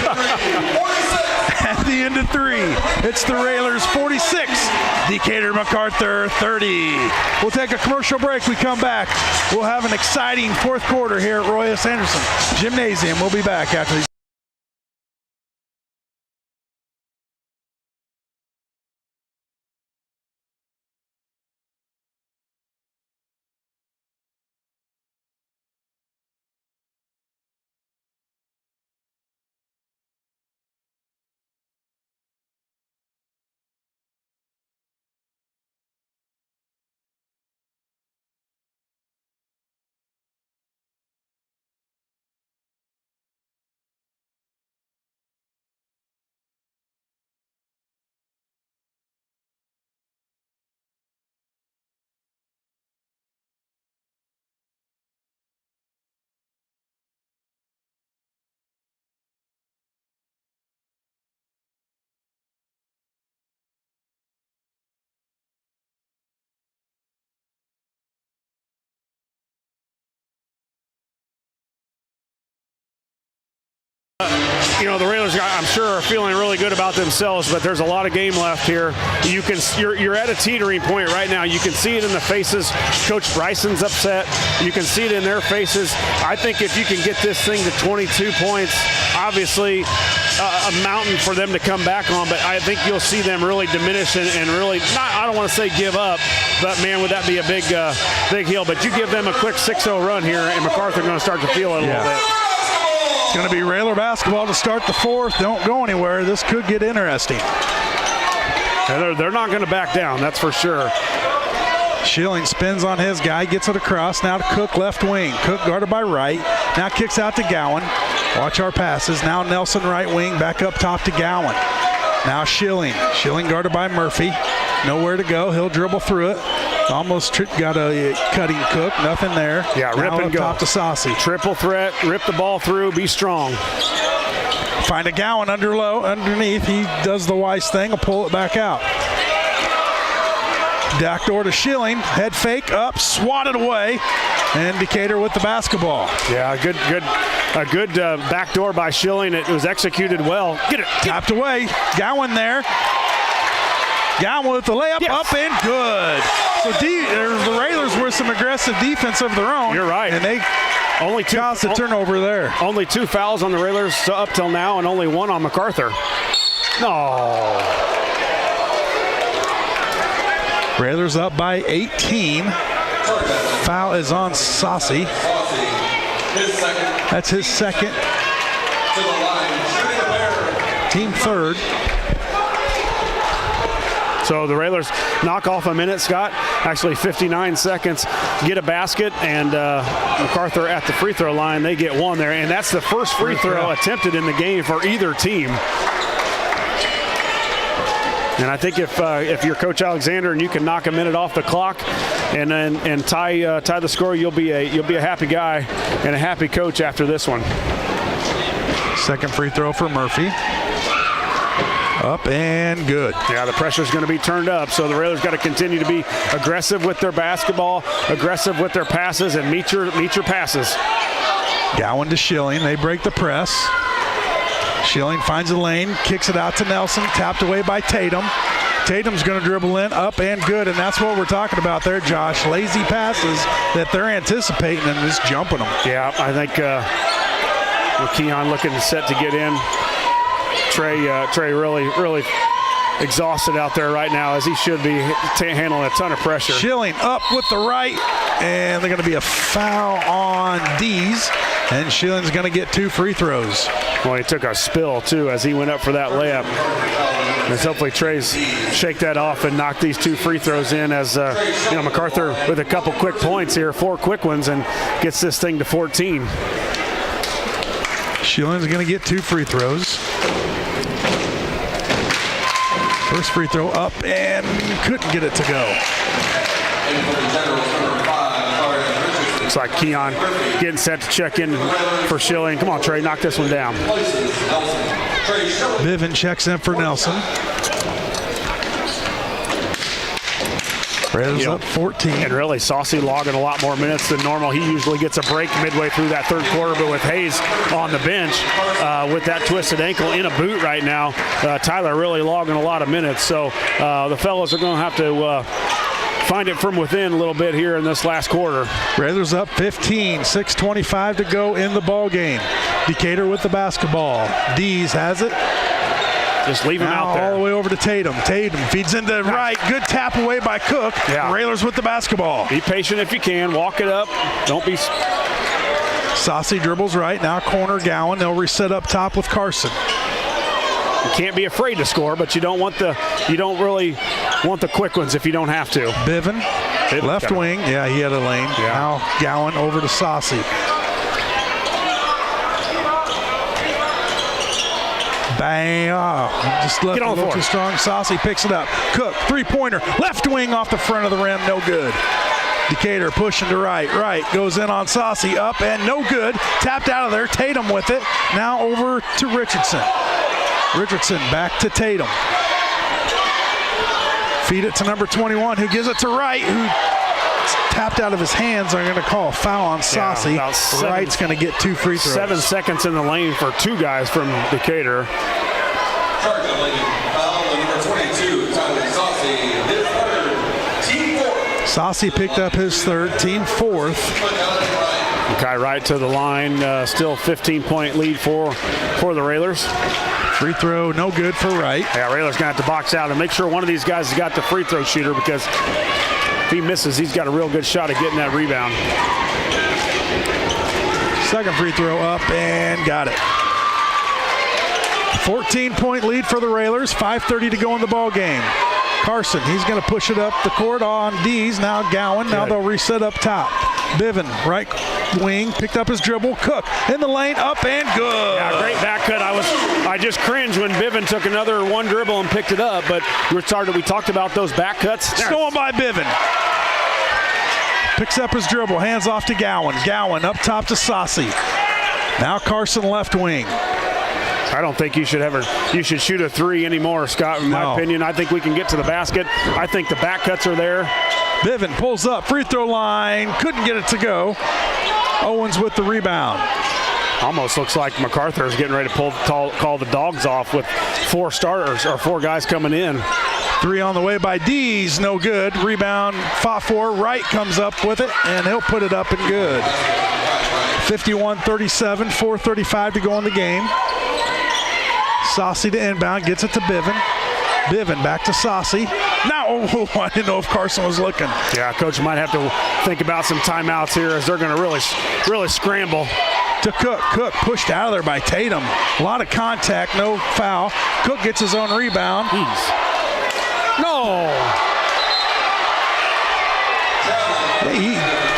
At the end of 3, it's the Railers 46, Decatur Macarthur 30. We'll take a commercial break. We come back. We'll have an exciting fourth quarter here at Roy S. Anderson Gymnasium. We'll be back after these. The Railers, I'm sure, are feeling really good about themselves, but there's a lot of game left here. You're at a teetering point right now. You can see it in the faces. Coach Bryson's upset. You can see it in their faces. I think if you can get this thing to 22 points, obviously a mountain for them to come back on, but I think you'll see them really diminish and really, I don't want to say give up, but man, would that be a big hill. But you give them a quick 6-0 run here, and Macarthur going to start to feel it a little bit. It's going to be Railer basketball to start the fourth. Don't go anywhere. This could get interesting. They're not going to back down, that's for sure. Schilling spins on his guy, gets it across. Now to Cook, left wing. Cook guarded by Wright. Now kicks out to Gowan. Watch our passes. Now Nelson, right wing, back up top to Gowan. Now Schilling. Schilling guarded by Murphy. Nowhere to go. He'll dribble through it. Almost got a cutting Cook. Nothing there. Yeah, now rip and go. Top to Saucy. Triple threat. Rip the ball through. Be strong. Find a Gowan underneath. He does the wise thing. Will pull it back out. Backdoor to Schilling. Head fake up. Swatted away. And Decatur with the basketball. Yeah, a good backdoor by Schilling. It was executed well. Get it. Tapped away. Gowan there. Gowan with the layup. Yes. Up and good. So the Railers with some aggressive defense of their own. You're right. And they only caused a turnover there. Only 2 fouls on the Railers up till now, and only 1 on Macarthur. No. Railers up by 18. Foul is on Saucy. That's his second. Team third. So the Railers knock off a minute, Scott. Actually 59 seconds, get a basket, and Macarthur at the free throw line, they get 1 there. And that's the first free throw attempted in the game for either team. And I think if you're Coach Alexander and you can knock a minute off the clock and tie the score, you'll be a happy guy and a happy coach after this one. Second free throw for Murphy. Up and good. Yeah, the pressure's going to be turned up, so the Railers got to continue to be aggressive with their basketball, aggressive with their passes, and meet your passes. Gowan to Schilling. They break the press. Schilling finds a lane, kicks it out to Nelson, tapped away by Tatum. Tatum's going to dribble in, up and good, and that's what we're talking about there, Josh. Lazy passes that they're anticipating and just jumping them. Yeah, I think with Keon looking set to get in, Trey really exhausted out there right now, as he should be, handling a ton of pressure. Schilling up with the right, and they're going to be a foul on Dees, and Schilling's going to get 2 free throws. Well, he took a spill, too, as he went up for that layup. And hopefully Trey's shake that off and knock these 2 free throws in, as Macarthur with a couple quick points here, 4 quick ones, and gets this thing to 14. Schilling's going to get 2 free throws. First free throw up and couldn't get it to go. Looks like Keon getting set to check in for Schilling. Come on, Trey, knock this one down. Biven checks in for Nelson. Raiders up 14. And really, Saucy logging a lot more minutes than normal. He usually gets a break midway through that third quarter, but with Hayes on the bench with that twisted ankle in a boot right now, Tyler really logging a lot of minutes. So the fellas are going to have to find it from within a little bit here in this last quarter. Raiders up 15, 6:25 to go in the ball game. Decatur with the basketball. Dees has it. Just leave him out there. All the way over to Tatum. Tatum feeds into right. Good tap away by Cook. Yeah. Railers with the basketball. Be patient if you can. Walk it up. Don't be. Saucy dribbles right. Now corner Gowan. They'll reset up top with Carson. You can't be afraid to score, but you don't really want the quick ones if you don't have to. Biven left wing. Yeah, he had a lane. Yeah. Now Gowan over to Saucy. Bang. Oh, just left a little too strong. Saucy picks it up. Cook, three-pointer. Left wing off the front of the rim. No good. Decatur pushing to right. Right goes in on Saucy. Up and no good. Tapped out of there. Tatum with it. Now over to Richardson. Richardson back to Tatum. Feed it to number 21, who gives it to Wright, who tapped out of his hands. Are going to call a foul on Saucy. Yeah, Wright's going to get 2 free throws. 7 seconds in the lane for 2 guys from Decatur. Saucy picked up his third, team fourth. Kai Wright to the line, still 15-point lead for the Railers. Free throw, no good for Wright. Yeah, Railers going to have to box out and make sure one of these guys has got the free throw shooter, because if he misses, he's got a real good shot at getting that rebound. Second free throw up and got it. 14-point lead for the Railers. 5:30 to go in the ball game. Carson, he's going to push it up the court on D's. Now Gowan. Now they'll reset up top. Bivin, right wing, picked up his dribble. Cook in the lane, up and good. Yeah, great back cut. I just cringed when Bivin took another one dribble and picked it up, but we talked about those back cuts. Stolen by Bivin. Picks up his dribble, hands off to Gowan. Gowan up top to Saucy. Now Carson left wing. I don't think you should shoot a three anymore, Scott, in my opinion. I think we can get to the basket. I think the back cuts are there. Bivin pulls up, free throw line, couldn't get it to go. Owens with the rebound. Almost looks like Macarthur is getting ready to call the dogs off with four guys coming in. Three on the way by Dees, no good. Rebound, fought for. Wright comes up with it, and he'll put it up and good. 51-37, 4:35 to go in the game. Saucy to inbound, gets it to Bivin. Bivin back to Saucy. Now, I didn't know if Carson was looking. Yeah, Coach might have to think about some timeouts here as they're going to really scramble. To Cook. Cook pushed out of there by Tatum. A lot of contact, no foul. Cook gets his own rebound. No! He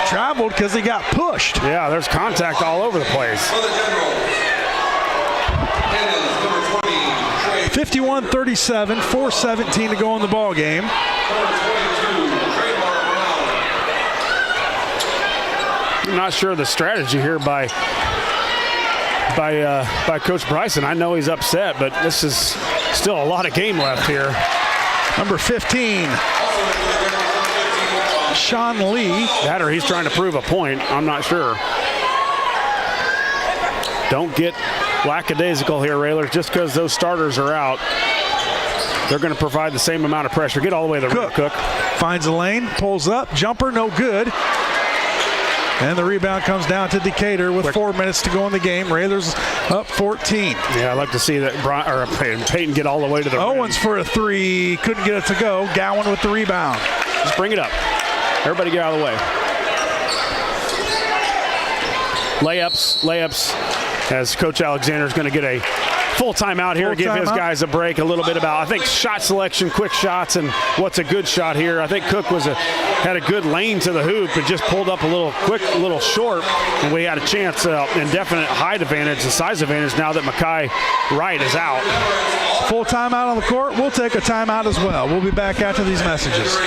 traveled because he got pushed. Yeah, there's contact all over the place. 51-37, 4:17 to go in the ball game. I'm not sure the strategy here by Coach Bryson. I know he's upset, but this is still a lot of game left here. Number 15, Sean Lee. That or he's trying to prove a point. I'm not sure. Don't get lackadaisical here, Railers. Just because those starters are out, they're going to provide the same amount of pressure. Get all the way to the rim, Cook. Finds a lane, pulls up, jumper, no good. And the rebound comes down to Decatur with 4 minutes to go in the game. Railers up 14. Yeah, I'd like to see that Peyton get all the way to the rim. Owens for a three, couldn't get it to go. Gowan with the rebound. Just bring it up. Everybody get out of the way. Layups. As Coach Alexander is going to get a full timeout here, give his guys a break a little bit about, I think, shot selection, quick shots, and what's a good shot here. I think Cook had a good lane to the hoop and just pulled up a little short, and we had a chance, indefinite height advantage, the size advantage now that Makai Wright is out. Full timeout on the court. We'll take a timeout as well. We'll be back after these messages.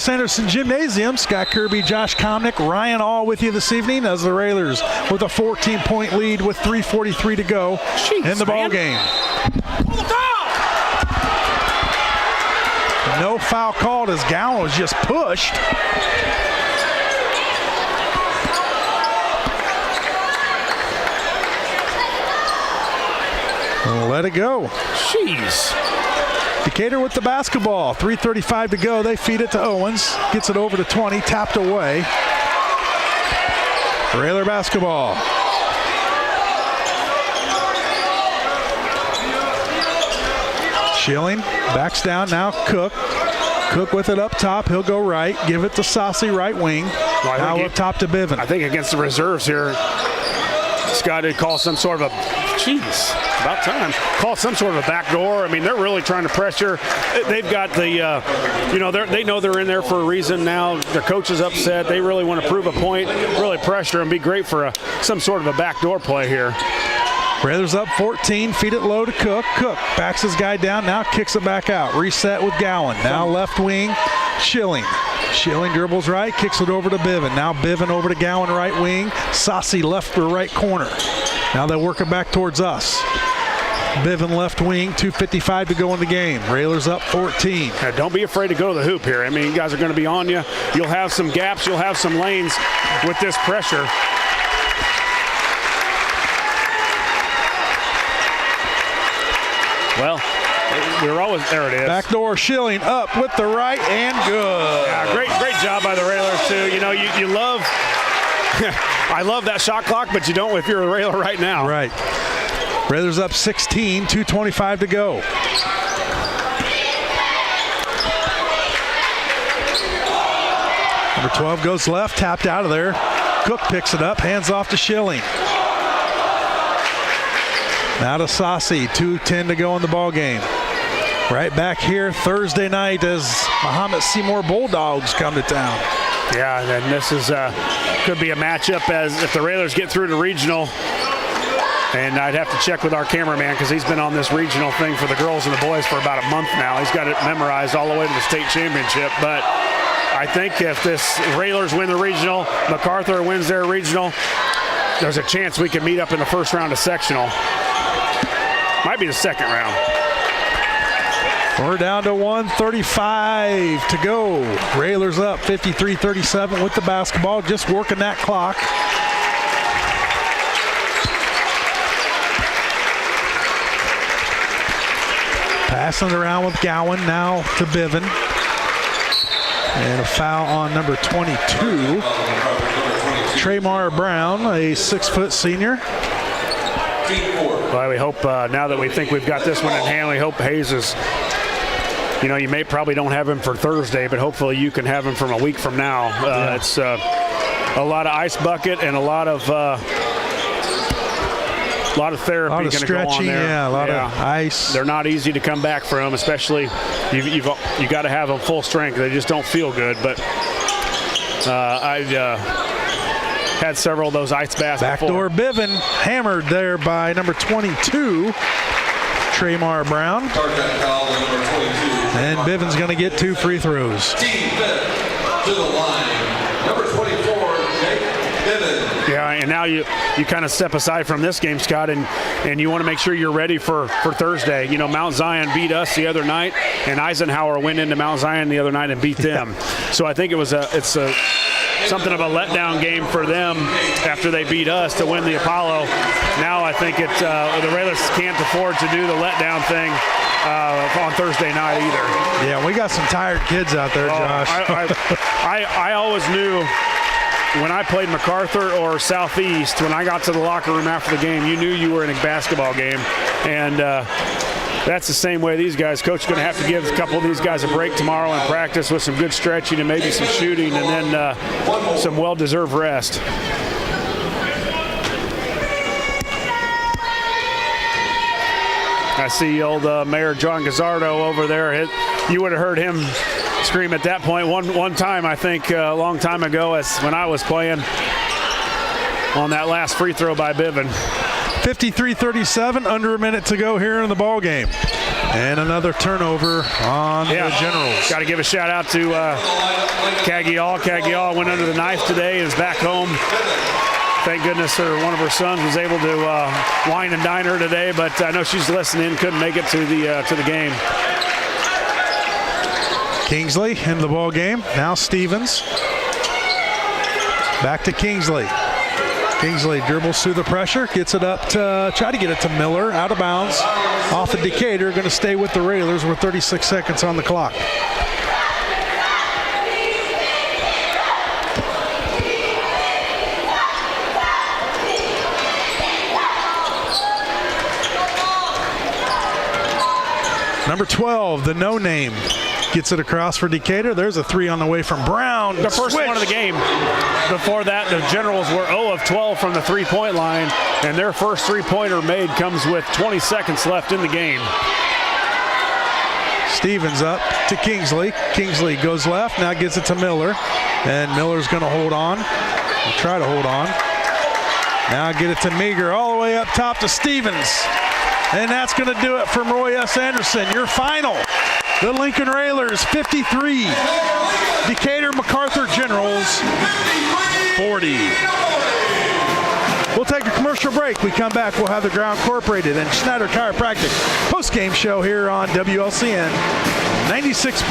Anderson Gymnasium, Scott Kirby, Josh Komnick, Ryan All with you this evening as the Railers with a 14-point lead with 3:43 to go in the ball game. No foul called as Gowan was just pushed. Let it go. Jeez. Decatur with the basketball. 3:35 to go. They feed it to Owens. Gets it over to 20. Tapped away. Railer basketball. Schilling backs down now. Cook. Cook with it up top. He'll go right. Give it to Saucy, right wing. Well, now up top to Bivin. I think against the reserves here, Scott did call some sort of about time. Call some sort of a backdoor. I mean, they're really trying to pressure. They've got the, they know they're in there for a reason now. Their coach is upset. They really want to prove a point, really pressure and be great for some sort of a backdoor play here. Raiders up 14, feed it low to Cook. Cook backs his guy down, now kicks it back out. Reset with Gowan. Now left wing, Schilling. Schilling dribbles right, kicks it over to Bivin. Now Bivin over to Gowan, right wing. Saucy left or right corner. Now they'll work it back towards us. Bivin left wing, 2:55 to go in the game. Railers up 14. Don't be afraid to go to the hoop here. I mean, you guys are going to be on you. You'll have some gaps. You'll have some lanes with this pressure. Well, we're always there. It is. Backdoor Schilling up with the right and good. Yeah, great job by the Railers too. You know, you love. I love that shot clock, but you don't if you're a Railer right now. Right. Railers up 16, 2:25 to go. Number 12 goes left, tapped out of there. Cook picks it up, hands off to Schilling. Now to Sassi, 2:10 to go in the ball game. Right back here Thursday night as Muhammad Seymour Bulldogs come to town. Yeah, and this is could be a matchup as if the Railers get through to regional. And I'd have to check with our cameraman because he's been on this regional thing for the girls and the boys for about a month now. He's got it memorized all the way to the state championship. But I think if this Railers win the regional, Macarthur wins their regional, there's a chance we can meet up in the first round of sectional. Might be the second round. We're down to 1:35 to go. Railers up 53-37 with the basketball, just working that clock. Passing it around with Gowan, now to Bivin. And a foul on number 22. Tremar Brown, a 6-foot senior. Well, we hope now that we think we've got this one in hand, we hope Hayes is, you know, you may probably don't have him for Thursday, but hopefully you can have him from a week from now. It's a lot of ice bucket and a lot of therapy going to go on there. Yeah, a lot of ice. They're not easy to come back from, especially you got to have them full strength. They just don't feel good. But I've had several of those ice baths Backdoor before. Bivin hammered there by number 22, Tremar Brown. And Bivin's going to get 2 free throws. To the line, number 24, Jake Bivin. Yeah, and now you kind of step aside from this game, Scott, and you want to make sure you're ready for Thursday. You know, Mount Zion beat us the other night, and Eisenhower went into Mount Zion the other night and beat them. So I think it's something of a letdown game for them after they beat us to win the Apollo. Now I think the Railers can't afford to do the letdown thing on Thursday night either. Yeah, we got some tired kids out there, Josh. I always knew when I played Macarthur or Southeast, when I got to the locker room after the game, you knew you were in a basketball game. And that's the same way these guys. Coach is going to have to give a couple of these guys a break tomorrow in practice with some good stretching and maybe some shooting and then some well-deserved rest. I see old Mayor John Gazzardo over there. You would have heard him scream at that point one time, I think, a long time ago as when I was playing on that last free throw by Bivin. 53-37, under a minute to go here in the ball game. And another turnover on the Generals. Got to give a shout out to Cagial. Cagial went under the knife today and is back home. Thank goodness one of her sons was able to wine and dine her today, but I know she's listening, couldn't make it to the game. Kingsley in the ball game. Now Stevens. Back to Kingsley. Kingsley dribbles through the pressure, gets it up to try to get it to Miller, out of bounds, off of Decatur, going to stay with the Railers with 36 seconds on the clock. Number 12, the no-name, gets it across for Decatur. There's a 3 on the way from Brown. The first one of the game. Before that, the Generals were 0 of 12 from the three-point line, and their first three-pointer made comes with 20 seconds left in the game. Stevens up to Kingsley. Kingsley goes left, now gets it to Miller, and Miller's going to hold on. Try to hold on. Now get it to Meager, all the way up top to Stevens. And that's going to do it from Roy S. Anderson. Your final, the Lincoln Railers 53, Decatur Macarthur Generals 40. We'll take a commercial. commercial break. We come back, we'll have the Ground Incorporated and Schneider Chiropractic post-game show here on WLCN 96.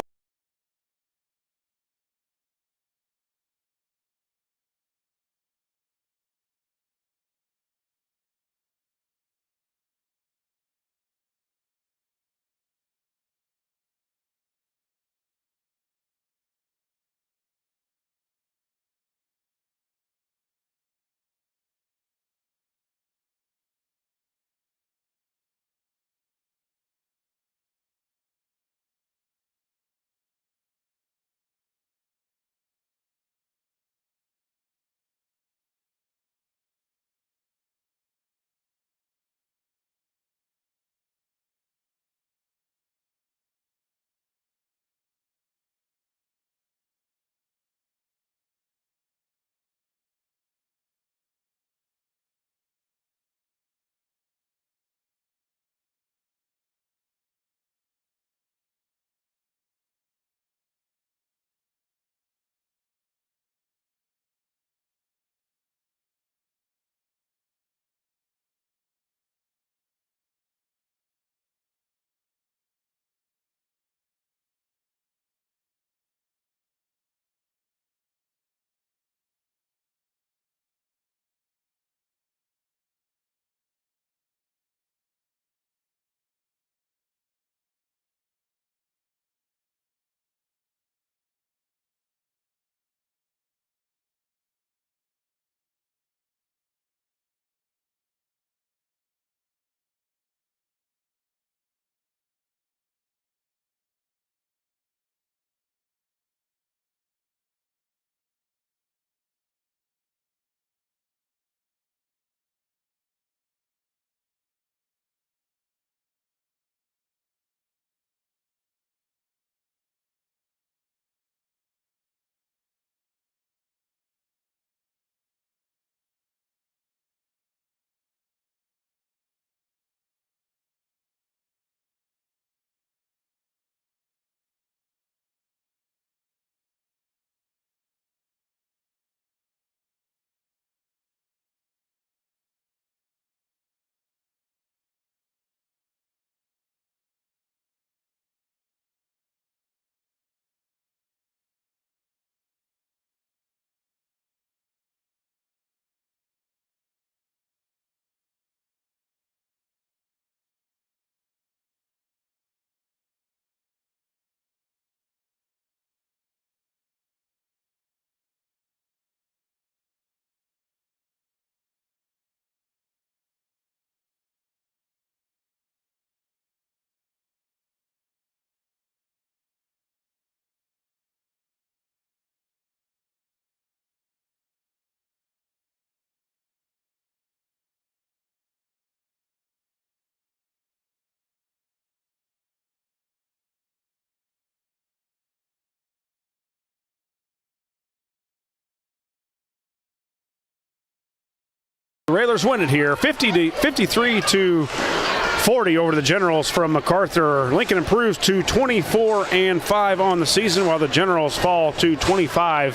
The Railers win it here, 53-40 over the Generals from Macarthur. Lincoln improves to 24-5 on the season, while the Generals fall to 25-4.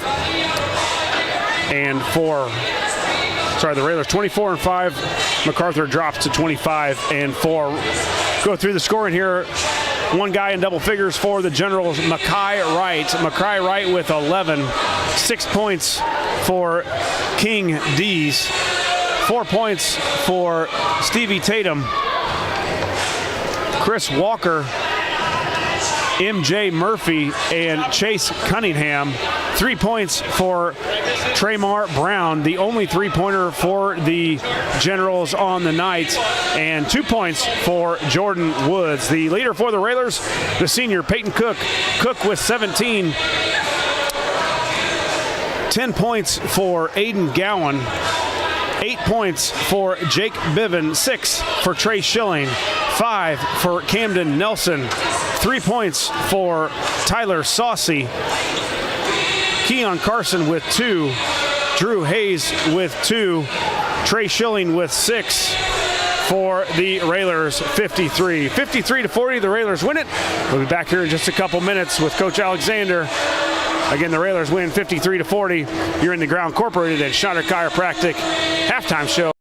Sorry, the Railers 24-5. Macarthur drops to 25-4. Go through the scoring here. One guy in double figures for the Generals, Mackay Wright. Mackay Wright with 11. 6 points for King Dees. 4 points for Stevie Tatum. Chris Walker, MJ Murphy, and Chase Cunningham. 3 points for Traymar Brown, the only three-pointer for the Generals on the night, and 2 points for Jordan Woods. The leader for the Railers, the senior Peyton Cook. Cook with 17. 10 points for Aiden Gowan. 8 points for Jake Biven. 6 for Trey Schilling. 5 for Camden Nelson. 3 points for Tyler Saucy. Keon Carson with 2. Drew Hayes with 2. Trey Schilling with 6 for the Railers. 53-40, the Railers win it. We'll be back here in just a couple minutes with Coach Alexander. Again, the Railers win 53-40. You're in the Ground Incorporated at Schneider Chiropractic halftime show.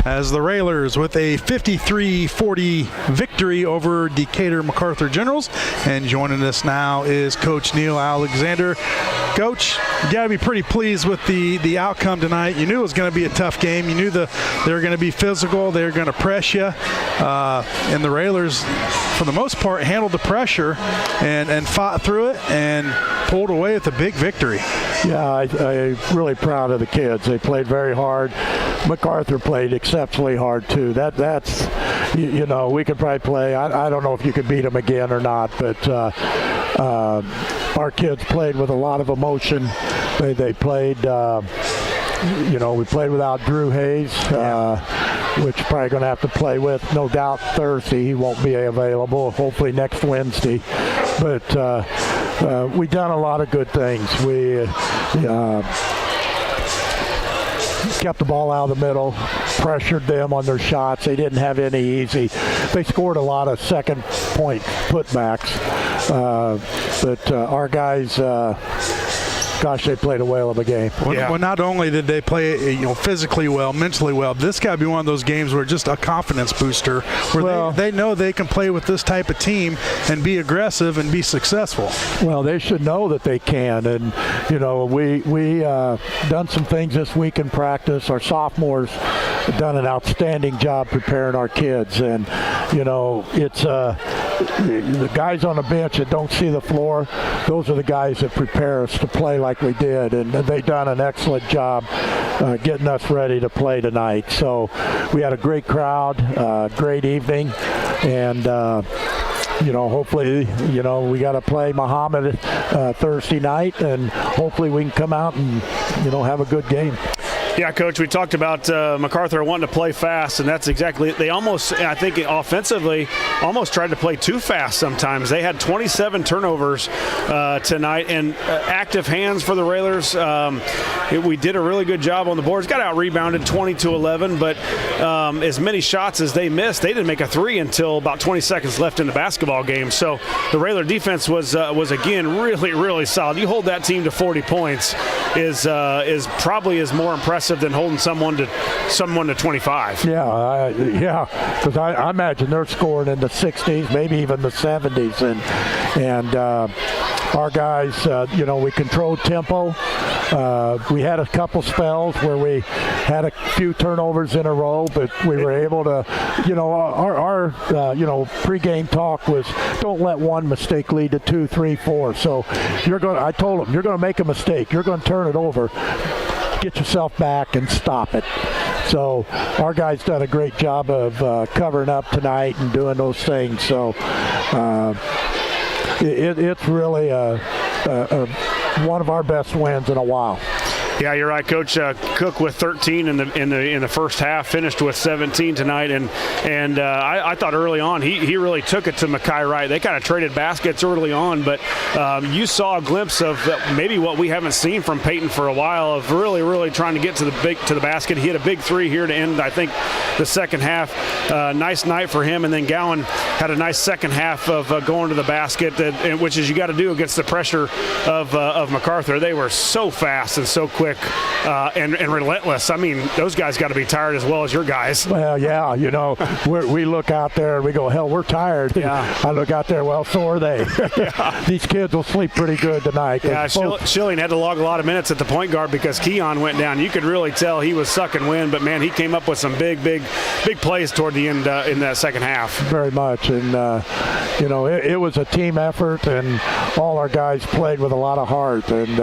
as the Railers with a 53-40 victory over Decatur Macarthur Generals. And joining us now is Coach Neil Alexander. Coach, you got to be pretty pleased with the outcome tonight. You knew it was going to be a tough game. You knew they were going to be physical. They were going to press you. And the Railers, for the most part, handled the pressure and fought through it and pulled away with a big victory. Yeah, I'm really proud of the kids. They played very hard. Macarthur played exceptionally hard too. That's you know, we could probably play. I don't know if you could beat them again or not, but our kids played with a lot of emotion. They played. You know, we played without Drew Hayes, which probably going to have to play with, no doubt, Thursday. He won't be available, hopefully next Wednesday. But we done a lot of good things. We kept the ball out of the middle, pressured them on their shots. They didn't have any easy. They scored a lot of second point putbacks. But our guys... gosh, they played a whale of a game. Well, not only did they play, physically well, mentally well, this got to be one of those games where just a confidence booster, where they know they can play with this type of team and be aggressive and be successful. Well, they should know that they can, and we done some things this week in practice. Our sophomores have done an outstanding job preparing our kids, and it's the guys on the bench that don't see the floor. Those are the guys that prepare us to play like we did, and they've done an excellent job getting us ready to play tonight. So we had a great crowd, great evening, and hopefully, we got to play Muhammad Thursday night, and hopefully we can come out and, have a good game. Yeah, Coach, we talked about Macarthur wanting to play fast, and that's exactly it. They almost, I think offensively, almost tried to play too fast sometimes. They had 27 turnovers tonight, and active hands for the Railers. We did a really good job on the boards. Got out-rebounded 20-11, but as many shots as they missed, they didn't make a three until about 20 seconds left in the basketball game. So the Railer defense was again, really, really solid. You hold that team to 40 points is probably more impressive than holding someone to 25. Yeah, because I imagine they're scoring in the 60s, maybe even the 70s, and our guys, we controlled tempo. We had a couple spells where we had a few turnovers in a row, but we were able to, our pregame talk was don't let one mistake lead to 2, 3, 4. So I told them, you're going to make a mistake. You're going to turn it over. Get yourself back and stop it. So our guys done a great job of covering up tonight and doing those things. So it's really one of our best wins in a while. Yeah, you're right, Coach. Cook with 13 in the first half, finished with 17 tonight, and I thought early on he really took it to Mackay Wright. They kind of traded baskets early on, but you saw a glimpse of maybe what we haven't seen from Peyton for a while, of really, really trying to get to the basket. He hit a big three here to end, I think, the second half. Nice night for him, and then Gowan had a nice second half of going to the basket, which is you got to do against the pressure of Macarthur. They were so fast and so quick. And relentless. I mean, those guys got to be tired as well as your guys. Well, yeah, we look out there and we go, hell, we're tired. Yeah. I look out there, well, so are they. Yeah. These kids will sleep pretty good tonight. Yeah, Schilling had to log a lot of minutes at the point guard because Keon went down. You could really tell he was sucking wind, but, man, he came up with some big plays toward the end in that second half. Very much, and, it was a team effort, and all our guys played with a lot of heart, and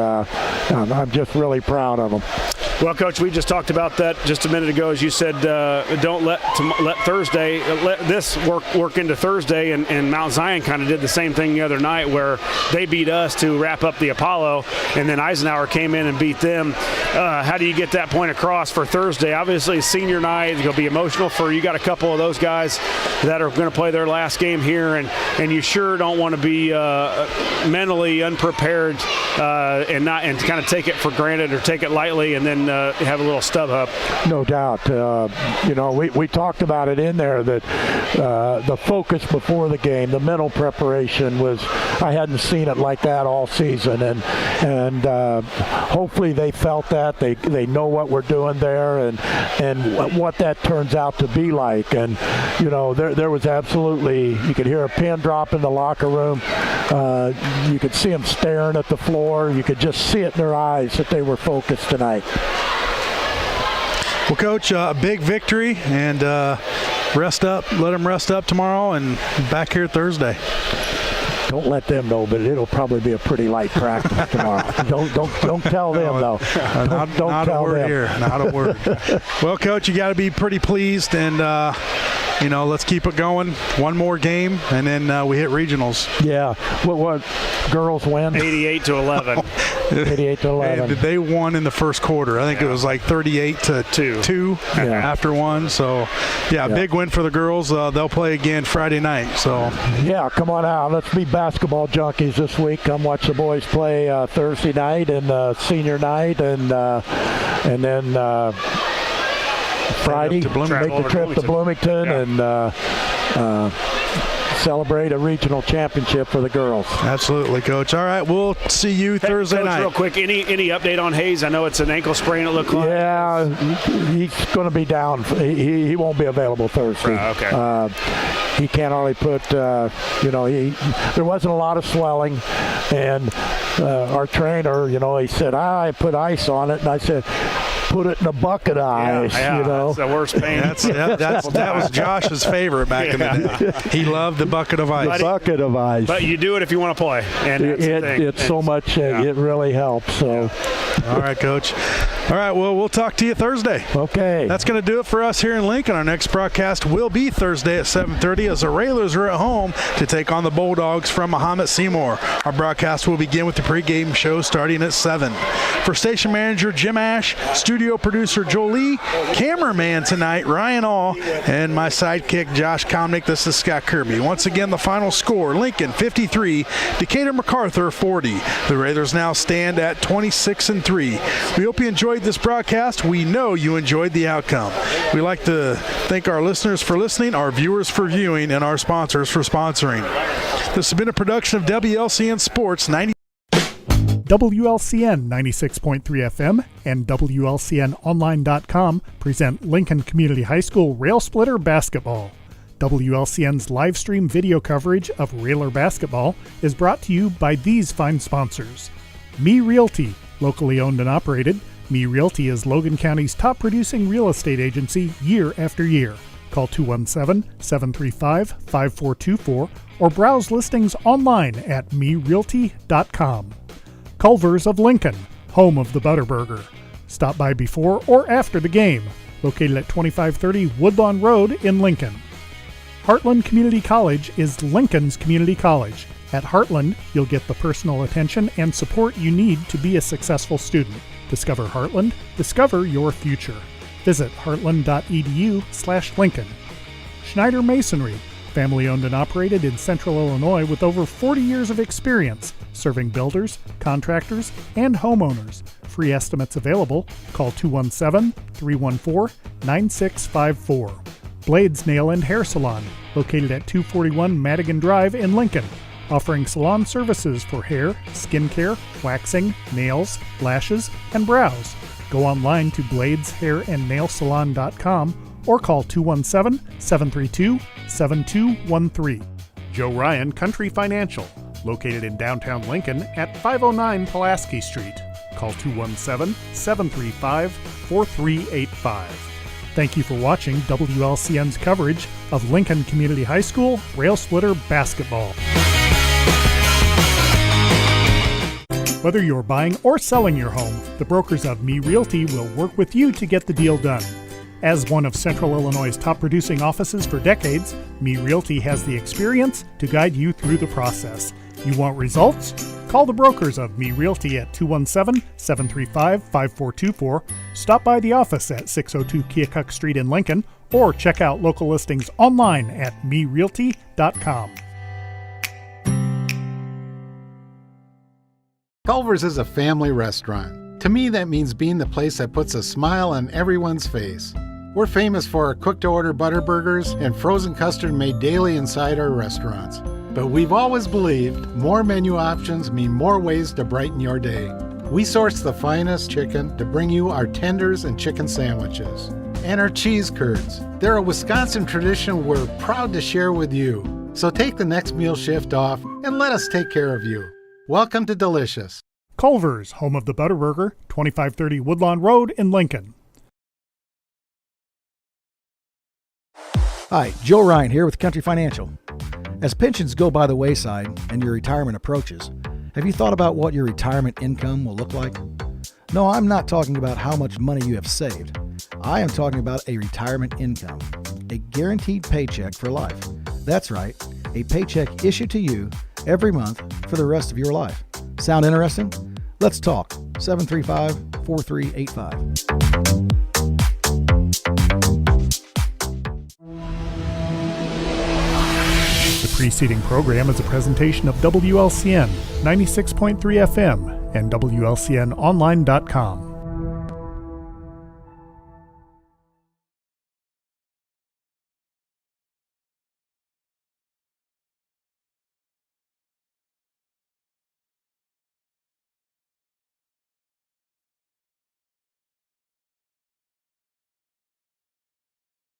I'm just really proud of them. Well, Coach, we just talked about that just a minute ago. As you said, don't let Thursday, let this work into Thursday, and Mount Zion kind of did the same thing the other night where they beat us to wrap up the Apollo, and then Eisenhower came in and beat them. How do you get that point across for Thursday? Obviously, senior night, it's going to be emotional for you. Got a couple of those guys that are going to play their last game here, and you sure don't want to be mentally unprepared and kind of take it for granted or take it lightly, and then and have a little stub hop. No doubt. We talked about it in there that the focus before the game, the mental preparation was, I hadn't seen it like that all season, and hopefully they felt that. They know what we're doing there and what that turns out to be like. And, there was absolutely, you could hear a pin drop in the locker room. You could see them staring at the floor. You could just see it in their eyes that they were focused tonight. Well, Coach, a big victory, and rest up. Let them rest up tomorrow, and back here Thursday. Don't let them know, but it'll probably be a pretty light practice tomorrow. Don't tell them though. Not tell a word them. here. Not a word. Well, Coach, you got to be pretty pleased, and let's keep it going. One more game, and then we hit regionals. Yeah. What girls win? 88-11. 88-11. They won in the first quarter. I think it was like 38-2 after one. So, big win for the girls. They'll play again Friday night. So, yeah, come on out. Let's be basketball junkies this week. Come watch the boys play Thursday night and senior night, and then Friday make the trip to Bloomington and celebrate a regional championship for the girls. Absolutely, Coach. All right, we'll see you Thursday Coach, night. Real quick, any update on Hayes? I know it's an ankle sprain, it looked like. Yeah, he's going to be down. He won't be available Thursday. Okay. He can't hardly put, there wasn't a lot of swelling, and our trainer, he said, I put ice on it, and I said, put it in a bucket of ice, That's the worst pain. That was Josh's favorite back in the day. He loved the bucket of ice. The bucket of ice. But you do it if you want to play. And it's so much, it really helps. So. All right, Coach. All right, well, we'll talk to you Thursday. Okay. That's going to do it for us here in Lincoln. Our next broadcast will be Thursday at 7:30 as the Railers are at home to take on the Bulldogs from Mahomet Seymour. Our broadcast will begin with the pregame show starting at 7. For station manager Jim Ash, studio producer Jolie, cameraman tonight Ryan All, and my sidekick Josh Comnick, this is Scott Kirby. Once again, the final score, Lincoln 53, Decatur Macarthur 40. The Railers now stand at 26-3. We hope you enjoyed this broadcast. We know you enjoyed the outcome. We'd like to thank our listeners for listening, our viewers for viewing, and our sponsors for sponsoring. This has been a production of WLCN Sports 90. WLCN 96.3 FM and WLCNonline.com present Lincoln Community High School Rail Splitter Basketball. WLCN's live stream video coverage of Railer basketball is brought to you by these fine sponsors. Me Realty, locally owned and operated. Me Realty is Logan County's top producing real estate agency year after year. Call 217-735-5424 or browse listings online at merealty.com. Culver's of Lincoln, home of the Butterburger. Stop by before or after the game, located at 2530 Woodlawn Road in Lincoln. Heartland Community College is Lincoln's community college. At Heartland, you'll get the personal attention and support you need to be a successful student. Discover Heartland, discover your future. Visit heartland.edu/Lincoln. Schneider Masonry, family owned and operated in Central Illinois with over 40 years of experience, serving builders, contractors, and homeowners. Free estimates available. Call 217-314-9654. Blades Nail and Hair Salon, located at 241 Madigan Drive in Lincoln, offering salon services for hair, skincare, waxing, nails, lashes, and brows. Go online to bladeshairandnailsalon.com or call 217-732-7213. Joe Ryan Country Financial, located in downtown Lincoln at 509 Pulaski Street. Call 217-735-4385. Thank you for watching WLCN's coverage of Lincoln Community High School Rail Splitter Basketball. Whether you're buying or selling your home, the brokers of Me Realty will work with you to get the deal done. As one of Central Illinois' top producing offices for decades, Me Realty has the experience to guide you through the process. You want results? Call the brokers of Me Realty at 217-735-5424, stop by the office at 602 Keokuk Street in Lincoln, or check out local listings online at merealty.com. Culver's is a family restaurant. To me, that means being the place that puts a smile on everyone's face. We're famous for our cooked-to-order butter burgers and frozen custard made daily inside our restaurants. But we've always believed more menu options mean more ways to brighten your day. We source the finest chicken to bring you our tenders and chicken sandwiches. And our cheese curds. They're a Wisconsin tradition we're proud to share with you. So take the next meal shift off and let us take care of you. Welcome to Delicious. Culver's, home of the Butterburger, 2530 Woodlawn Road in Lincoln. Hi, Joe Ryan here with Country Financial. As pensions go by the wayside and your retirement approaches, have you thought about what your retirement income will look like? No, I'm not talking about how much money you have saved. I am talking about a retirement income, a guaranteed paycheck for life. That's right, a paycheck issued to you every month for the rest of your life. Sound interesting? Let's talk. 735-4385. The preceding program is a presentation of WLCN 96.3 FM and WLCNonline.com.